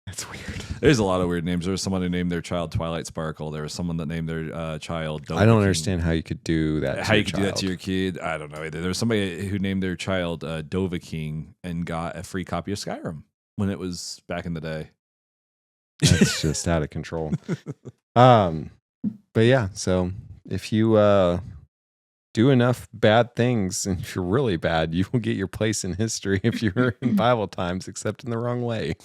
That's weird. There's a lot of weird names. There was someone who named their child Twilight Sparkle. There was someone that named their child Dova I don't King. understand how you could do that. How you could do that to your kid. I don't know either. There was somebody who named their child Dova King and got a free copy of Skyrim when it was back in the day. That's just out of control. But yeah, so if you do enough bad things, and if you're really bad, you will get your place in history if you're in Bible times, except in the wrong way.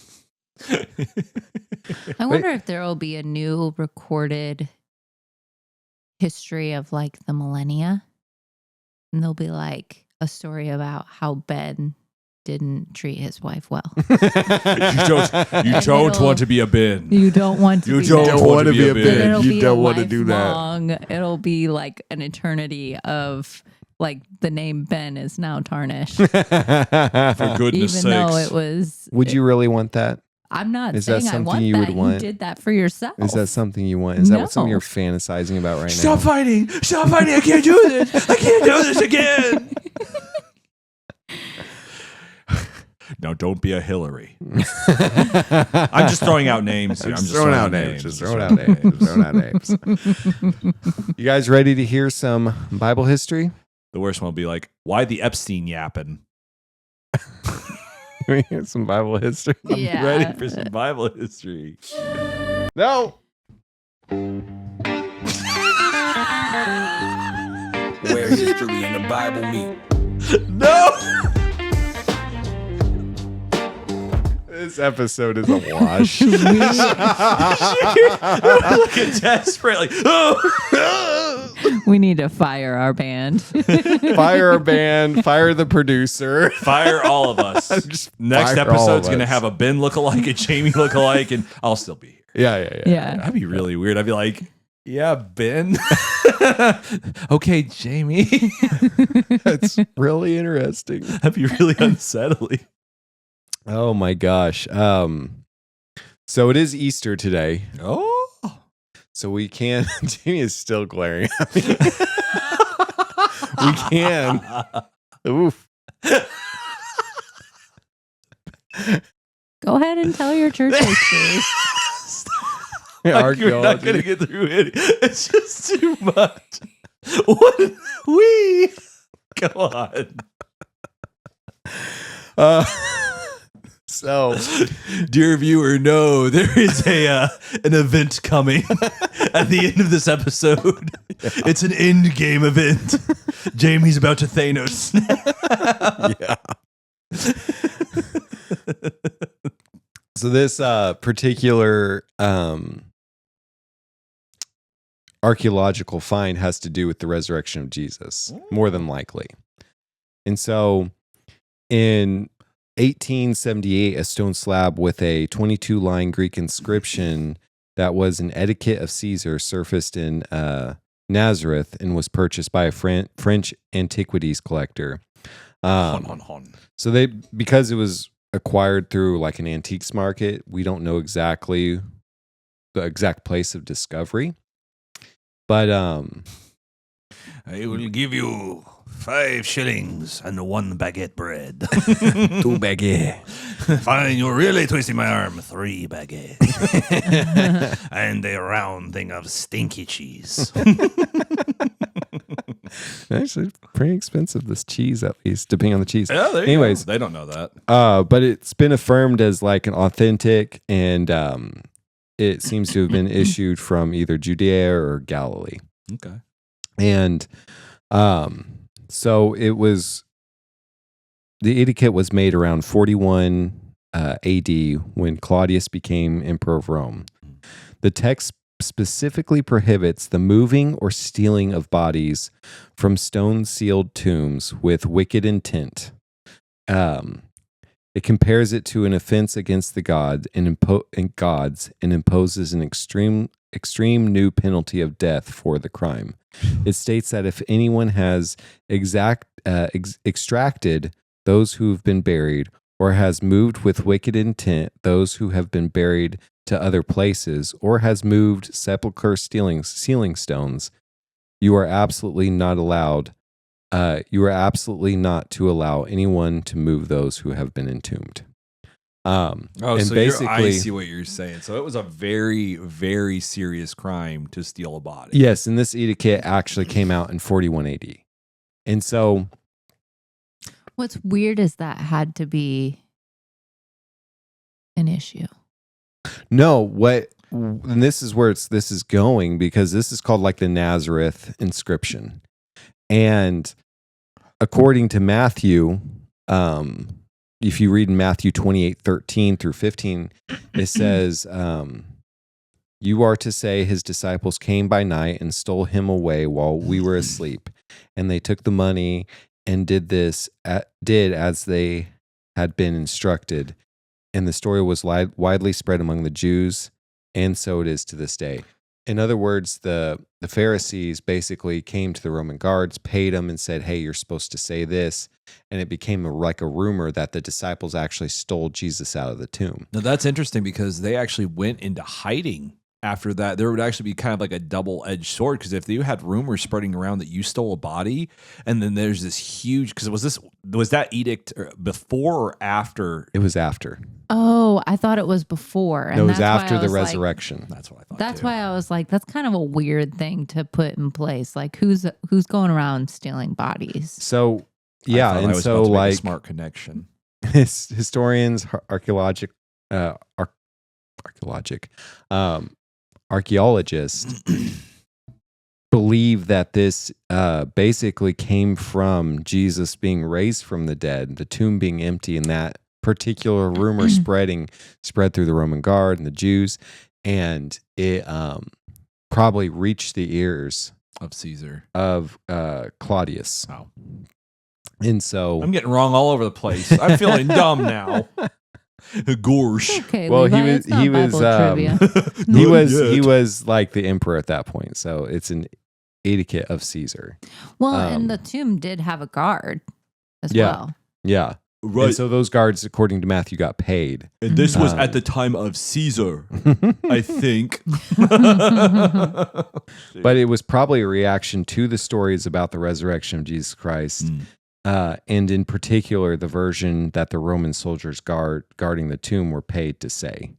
I wonder if there will be a new recorded history of like the millennia. And there'll be like a story about how Ben didn't treat his wife well. You don't want to be a Ben. You don't want to You be don't Ben. want to be a Then Ben. it'll You be don't a want to do that. lifelong- It'll be like an eternity of like the name Ben is now tarnished. For Even goodness though sakes. it was. Would you really want that? I'm not Is that saying I something want you that. would want? You did that for yourself. Is that something you want? Is that something No. you're fantasizing about right Stop now? fighting! Stop fighting! I can't do this! I can't do this again! No, don't be a Hillary. I'm just throwing out names here. I'm just throwing out names. Just throwing out names. Just throwing out names. You guys ready to hear some Bible history? The worst one will be like, why the Epstein yapping? Can we hear some Bible history? Yeah. Ready for some Bible history. No. Where history and the Bible meet. No! This episode is a wash. Look at desperate, like, oh! We need to fire our band. Fire our band. Fire the producer. Fire all of us. Just Next fire all episode's of going to us. have a Ben lookalike, a Jamie lookalike, and I'll still be here. Yeah. Yeah. That'd be really weird. I'd be like, Yeah, Ben. Okay, Jamie. That's really interesting. That'd be really unsettling. Oh my gosh. So it is Easter today. Oh. So we can. Jamie is still glaring at me. We can. Oof. Go ahead and tell your church history. Like, you're not going to get through it. It's just too much. What? We go on. So, dear viewer, no, there is an event coming at the end of this episode. It's an end game event. Jamie's about to Thanos. yeah. So this particular archaeological find has to do with the resurrection of Jesus, more than likely. And so in 1878, a stone slab with a 22-line Greek inscription that was an etiquette of Caesar surfaced in Nazareth and was purchased by a French antiquities collector. So because it was acquired through like an antiques market, we don't know exactly the exact place of discovery. But I will give you 5 shillings and 1 baguette bread. 2 baguette. Fine, you're really twisting my arm. 3 baguette. And a round thing of stinky cheese. Actually, pretty expensive, this cheese, at least, depending on the cheese. Yeah, anyways, they don't know that. But it's been affirmed as like an authentic, and it seems to have been issued from either Judea or Galilee. Okay. And so it was, the etiquette was made around 41 AD when Claudius became emperor of Rome. The text specifically prohibits the moving or stealing of bodies from stone-sealed tombs with wicked intent. It compares it to an offense against the gods and imposes an extreme new penalty of death for the crime. It states that if anyone has extracted those who have been buried, or has moved with wicked intent those who have been buried to other places, or has moved sepulchre ceiling stones, you are absolutely not allowed. You are absolutely not to allow anyone to move those who have been entombed. And so basically, I see what you're saying. So it was a very, very serious crime to steal a body. yes, and this etiquette actually came out in 41 AD. And so, What's weird is that had to be an issue. no, and this is where this is going, because this is called like the Nazareth Inscription. And according to Matthew, if you read in Matthew 28:13 through 15, it says, you are to say his disciples came by night and stole him away while we were asleep. And they took the money and did as they had been instructed. And the story was widely spread among the Jews, and so it is to this day. In other words, the Pharisees basically came to the Roman guards, paid them, and said, hey, you're supposed to say this. And it became like a rumor that the disciples actually stole Jesus out of the tomb. Now, that's interesting because they actually went into hiding after that. There would actually be kind of like a double-edged sword, because if you had rumors spreading around that you stole a body, and then there's this huge, because was that edict before or after? It was after. Oh, I thought it was before. And it was after the resurrection. That's what I thought. That's too. why I was like, that's kind of a weird thing to put in place. Like, who's going around stealing bodies? So, yeah, I and was so about to make a like smart connection. historians, archaeologists believe that this basically came from Jesus being raised from the dead, the tomb being empty, and that particular rumor spread through the Roman guard and the Jews, and it probably reached the ears Of Caesar. of Claudius. Wow. And so I'm getting wrong all over the place. I'm feeling dumb now. Gorsh. Okay, Well, Levi, he was- it's not he was, Bible trivia. he was like the emperor at that point, so it's an etiquette of Caesar. Well, and the tomb did have a guard as Yeah. well. Yeah. Right. And so those guards, according to Matthew, got paid. And this was Um, at the time of Caesar, I think. But it was probably a reaction to the stories about the resurrection of Jesus Christ. And in particular, the version that the Roman soldiers guarding the tomb were paid to say.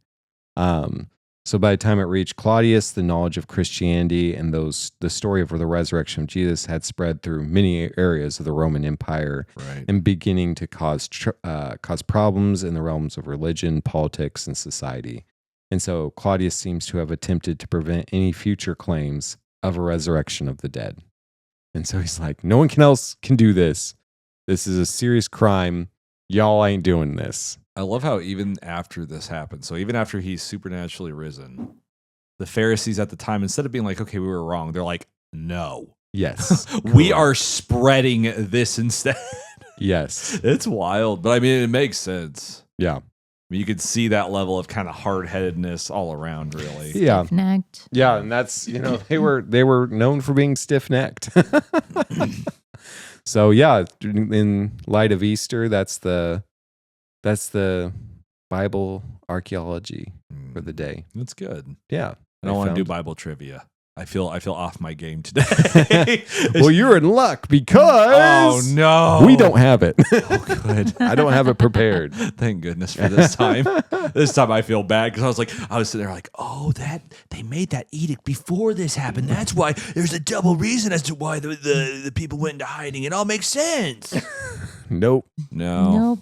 So by the time it reached Claudius, the knowledge of Christianity and the story of the resurrection of Jesus had spread through many areas of the Roman Empire, Right. and beginning to cause problems in the realms of religion, politics, and society. And so Claudius seems to have attempted to prevent any future claims of a resurrection of the dead. And so he's like, no one else can do this. This is a serious crime. Y'all ain't doing this. I love how even after this happened, so even after he's supernaturally risen, the Pharisees at the time, instead of being like, okay, we were wrong, they're like, no. Yes. We correct. are spreading this instead. Yes. It's wild, but I mean, it makes sense. Yeah. I mean, you could see that level of kind of hard-headedness all around, really. Yeah. Stiff-necked. Yeah, and that's, they were known for being stiff-necked. So yeah, in light of Easter, that's the Bible archaeology for the day. That's good. Yeah. I don't want to do found- Bible trivia. I feel off my game today. Well, you're in luck oh because no, we don't have it. Oh, good. I don't have it prepared. Thank goodness for this time. This time I feel bad because I was sitting there like, oh, that they made that edict before this happened. That's why there's a double reason as to why the people went into hiding. It all makes sense. Nope. No, Nope.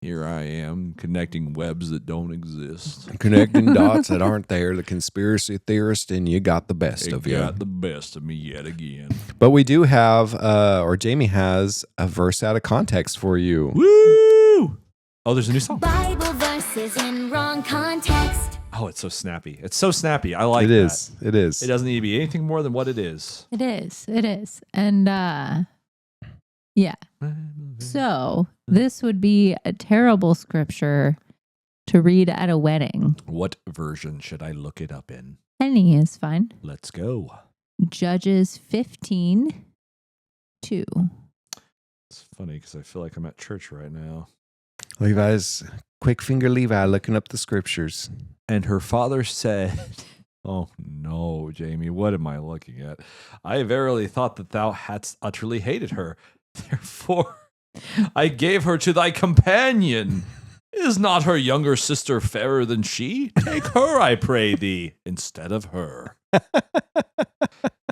here I am connecting webs that don't exist. Connecting dots that aren't there. The conspiracy theorist, and you got the best It of you. got the best of me yet again. But we do have, or Jamie has, a verse out of context for you. Woo! Oh, there's a new song. Bible verses in wrong context. Oh, it's so snappy. It's so snappy. I like It that. is. It is. It doesn't need to be anything more than what it is. It is. It is. And yeah. So this would be a terrible scripture to read at a wedding. What version should I look it up in? Any is fine. Let's go. Judges 15:2. It's funny because I feel like I'm at church right now. Levi's, quick finger Levi looking up the scriptures. And her father said, oh no, Jamie, what am I looking at? I verily thought that thou hadst utterly hated her. Therefore, I gave her to thy companion. Is not her younger sister fairer than she? Take her, I pray thee, instead of her.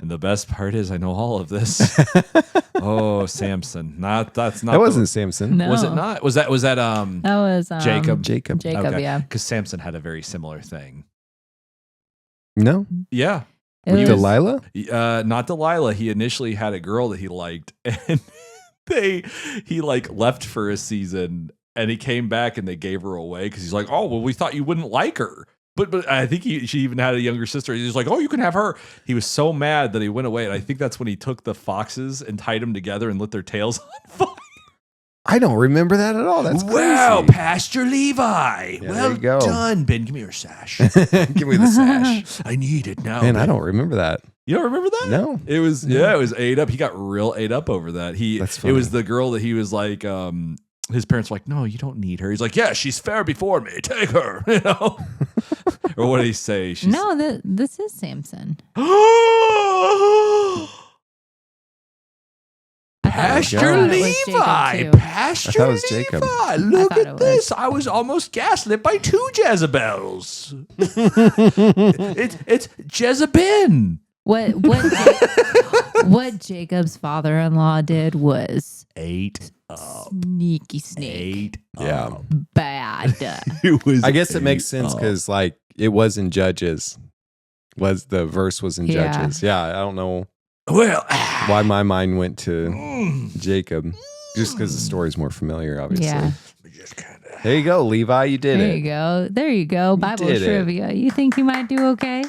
And the best part is I know all of this. Oh, Samson. That's not That wasn't Samson. No. Was it not? Was that That was Jacob? Jacob. Jacob, yeah. Because Samson had a very similar thing. No? Yeah. It was- Delilah? Not Delilah. He initially had a girl that he liked, and he like left for a season, and he came back and they gave her away because he's like, oh well, we thought you wouldn't like her. But I think she even had a younger sister. He's like, oh, you can have her. He was so mad that he went away, and I think that's when he took the foxes and tied them together and lit their tails on fire. I don't remember that at all. That's Wow, crazy. Pastor Levi. Yeah, well there you go. done, Ben. Give me your sash. Give me the sash. I need it now. Man, I Ben. don't remember that. You don't remember that? No. It was it was ate up. He got real ate up over that. That's It was funny. the girl that he was like, his parents were like, no, you don't need her. He's like, yeah, she's fair before me. Take her. You know? Or what did he say? She's No, this is Samson. Pastor thought it was Jacob, Levi. too. Pastor I thought it was Jacob. Levi. Look thought at it was. this. I was almost gaslit by 2 Jezebels. it's Jezebel. What Jacob's father-in-law did was Ate up. sneaky snake. Ate Yeah. up. Bad. It was I guess it makes ate sense up. because like it was in Judges. The verse was in Yeah. Judges. Yeah, I don't know Well, why my mind went to mm, Jacob. Just because the story's more familiar, obviously. Yeah. just kinda. There you go, Levi. You did There it. you go. There you go. Bible did it. trivia. You think you might do okay?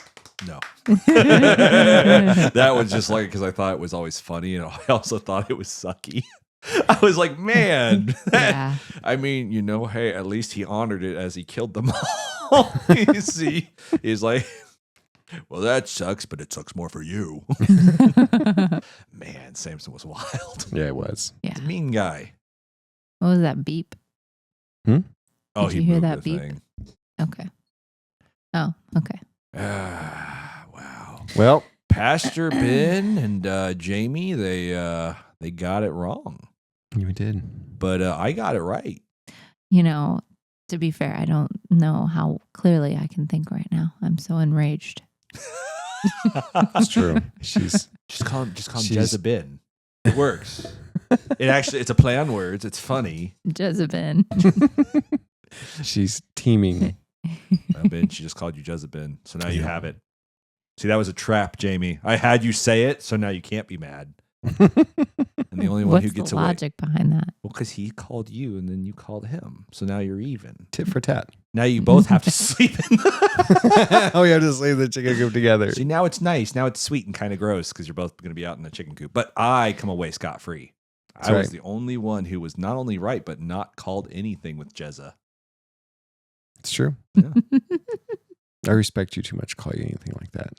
No. That was just like because I thought it was always funny, and I also thought it was sucky. I was like, man. Yeah. I mean, hey, at least he honored it as he killed them all. You see, he's like, well, that sucks, but it sucks more for you. Man, Samson was wild. Yeah, it was. Yeah. He's a mean guy. What was that beep? Oh, Did you he hear moved that the beep? thing. Okay. Oh, okay. Wow. Well, Pastor Ben and Jamie, they got it wrong, you did. but I got it right. To be fair, I don't know how clearly I can think right now. I'm so enraged. It's true. She's Just call him She's- Jezebel. It works. It's a play on words. It's funny. Jezebel. she's teaming. Ben, she just called you Jezebel. So now you have it. See, that was a trap, Jamie. I had you say it, so now you can't be mad. And the only one What's who gets the away. logic behind that? Well, because he called you and then you called him. So now you're even. Tit for tat. Now you both have to sleep in Oh, we have to sleep in the chicken coop together. See, now it's nice. Now it's sweet and kind of gross because you're both going to be out in the chicken coop. But I come away scot-free. I was right. the only one who was not only right, but not called anything with Jezza. It's true. Yeah. I respect you too much to call you anything like that.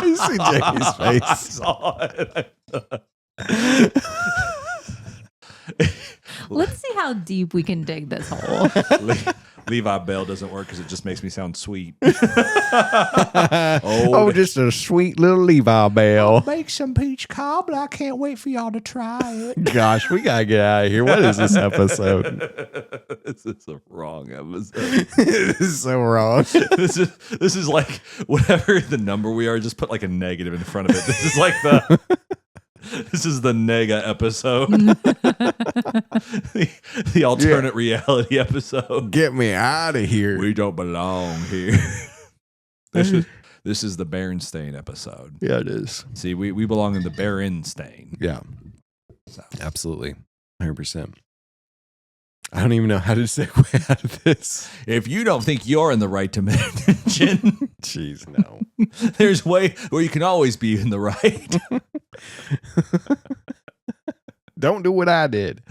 You see Jamie's face. I saw it. Let's see how deep we can dig this hole. Levi Bell doesn't work because it just makes me sound sweet. Oh, just a sweet little Levi Bell. Make some peach cobbler. I can't wait for y'all to try it. Gosh, we gotta get out of here. What is this episode? This is a wrong episode. This is so wrong. This is like whatever the number we are. Just put like a negative in front of it. This is like this is the nega episode. the alternate reality episode. Get me out of here. We don't belong here. This is the Berenstain episode. Yeah, it is. See, we belong in the Berenstain. Yeah, So. absolutely. 100%. I don't even know how to segue out of this. If you don't think you're in the right dimension, Jeez, no. there's way where you can always be in the right. Don't do what I did.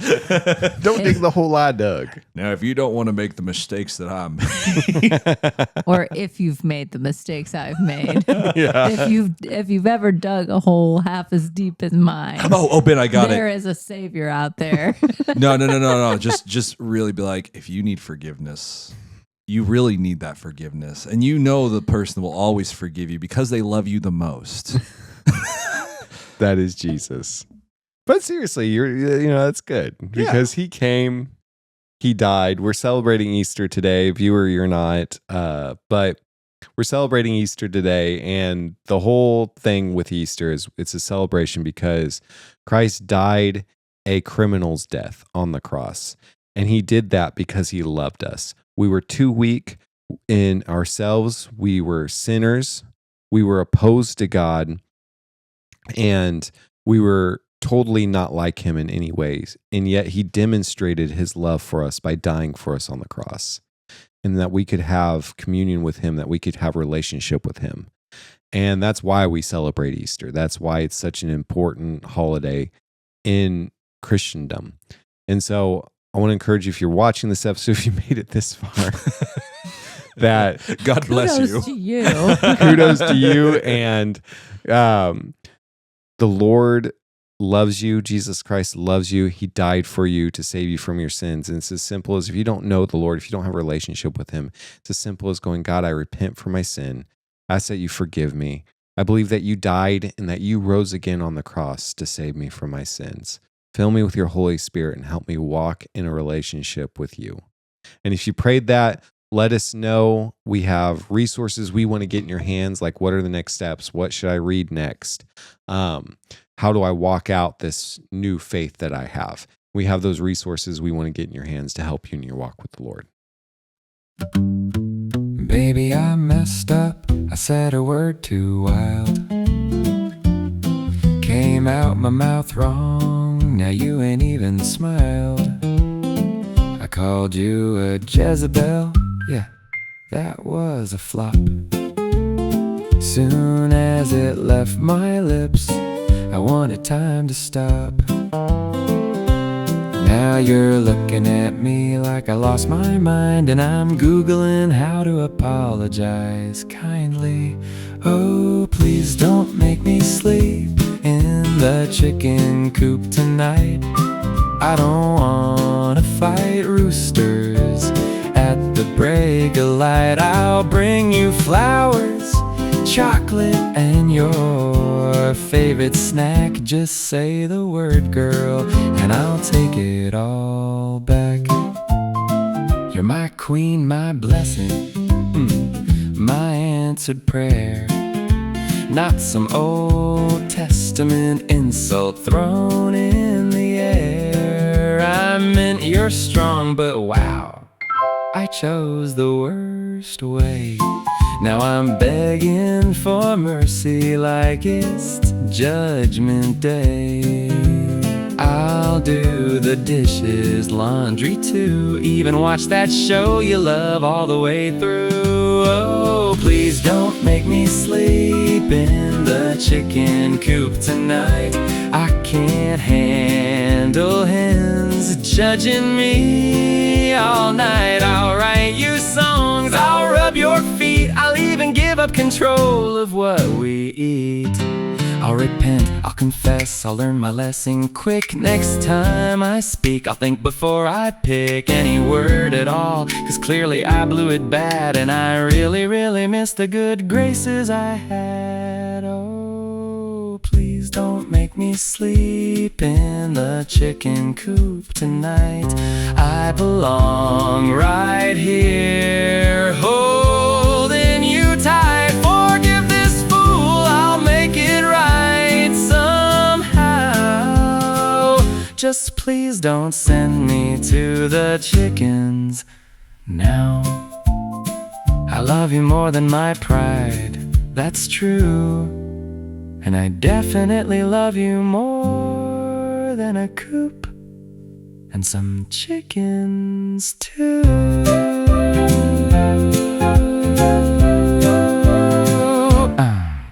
Don't dig the hole I dug. Now, if you don't want to make the mistakes that I made, Or if you've made the mistakes I've made. Yeah. If you've ever dug a hole half as deep as mine. oh, Ben, I got There it. is a savior out there. No. Just really be like, if you need forgiveness, you really need that forgiveness, and the person will always forgive you because they love you the most. That is Jesus. But seriously, that's good because he came, he died. We're celebrating Easter today. Viewer, you're not, but we're celebrating Easter today. And the whole thing with Easter is it's a celebration because Christ died a criminal's death on the cross. And he did that because he loved us. We were too weak in ourselves. We were sinners. We were opposed to God. And we were totally not like him in any ways. And yet he demonstrated his love for us by dying for us on the cross. And that we could have communion with him, that we could have a relationship with him. And that's why we celebrate Easter. That's why it's such an important holiday in Christendom. And so I want to encourage you, if you're watching this episode, if you made it this far, that God bless Kudos you. to you. kudos to you. And the Lord loves you. Jesus Christ loves you. He died for you to save you from your sins. And it's as simple as, if you don't know the Lord, if you don't have a relationship with him, it's as simple as going, God, I repent for my sin. I ask that you forgive me. I believe that you died and that you rose again on the cross to save me from my sins. Fill me with your Holy Spirit and help me walk in a relationship with you. And if you prayed that, let us know. We have resources we want to get in your hands. Like, what are the next steps? What should I read next? How do I walk out this new faith that I have? We have those resources we want to get in your hands to help you in your walk with the Lord. Baby, I messed up. I said a word too wild. Came out my mouth wrong. Now you ain't even smiled. I called you a Jezebel. Yeah, that was a flop. Soon as it left my lips, I wanted time to stop. Now you're looking at me like I lost my mind, and I'm Googling how to apologize kindly. Oh, please don't make me sleep in the chicken coop tonight. I don't wanna fight roosters at the break of light. I'll bring you flowers, chocolate, and your favorite snack. Just say the word, girl, and I'll take it all back. You're my queen, my blessing, my answered prayer. Not some Old Testament insult thrown in the air. I meant you're strong, but wow, I chose the worst way. Now I'm begging for mercy like it's Judgment Day. I'll do the dishes, laundry too, even watch that show you love all the way through. Oh, please don't make me sleep in the chicken coop tonight. I can't handle hens judging me all night. I'll write you songs, I'll rub your feet, I'll even give up control of what we eat. I'll repent, I'll confess, I'll learn my lesson quick. Next time I speak, I'll think before I pick any word at all, 'cause clearly I blew it bad, and I really, really miss the good graces I had. Oh, please don't make me sleep in the chicken coop tonight. I belong right here, holding you tight. Forgive this fool, I'll make it right somehow. Just please don't send me to the chickens now. I love you more than my pride, that's true. And I definitely love you more than a coop and some chickens too.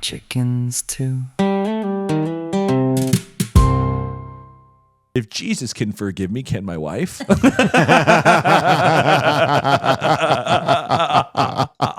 Chickens too. If Jesus can forgive me, can my wife?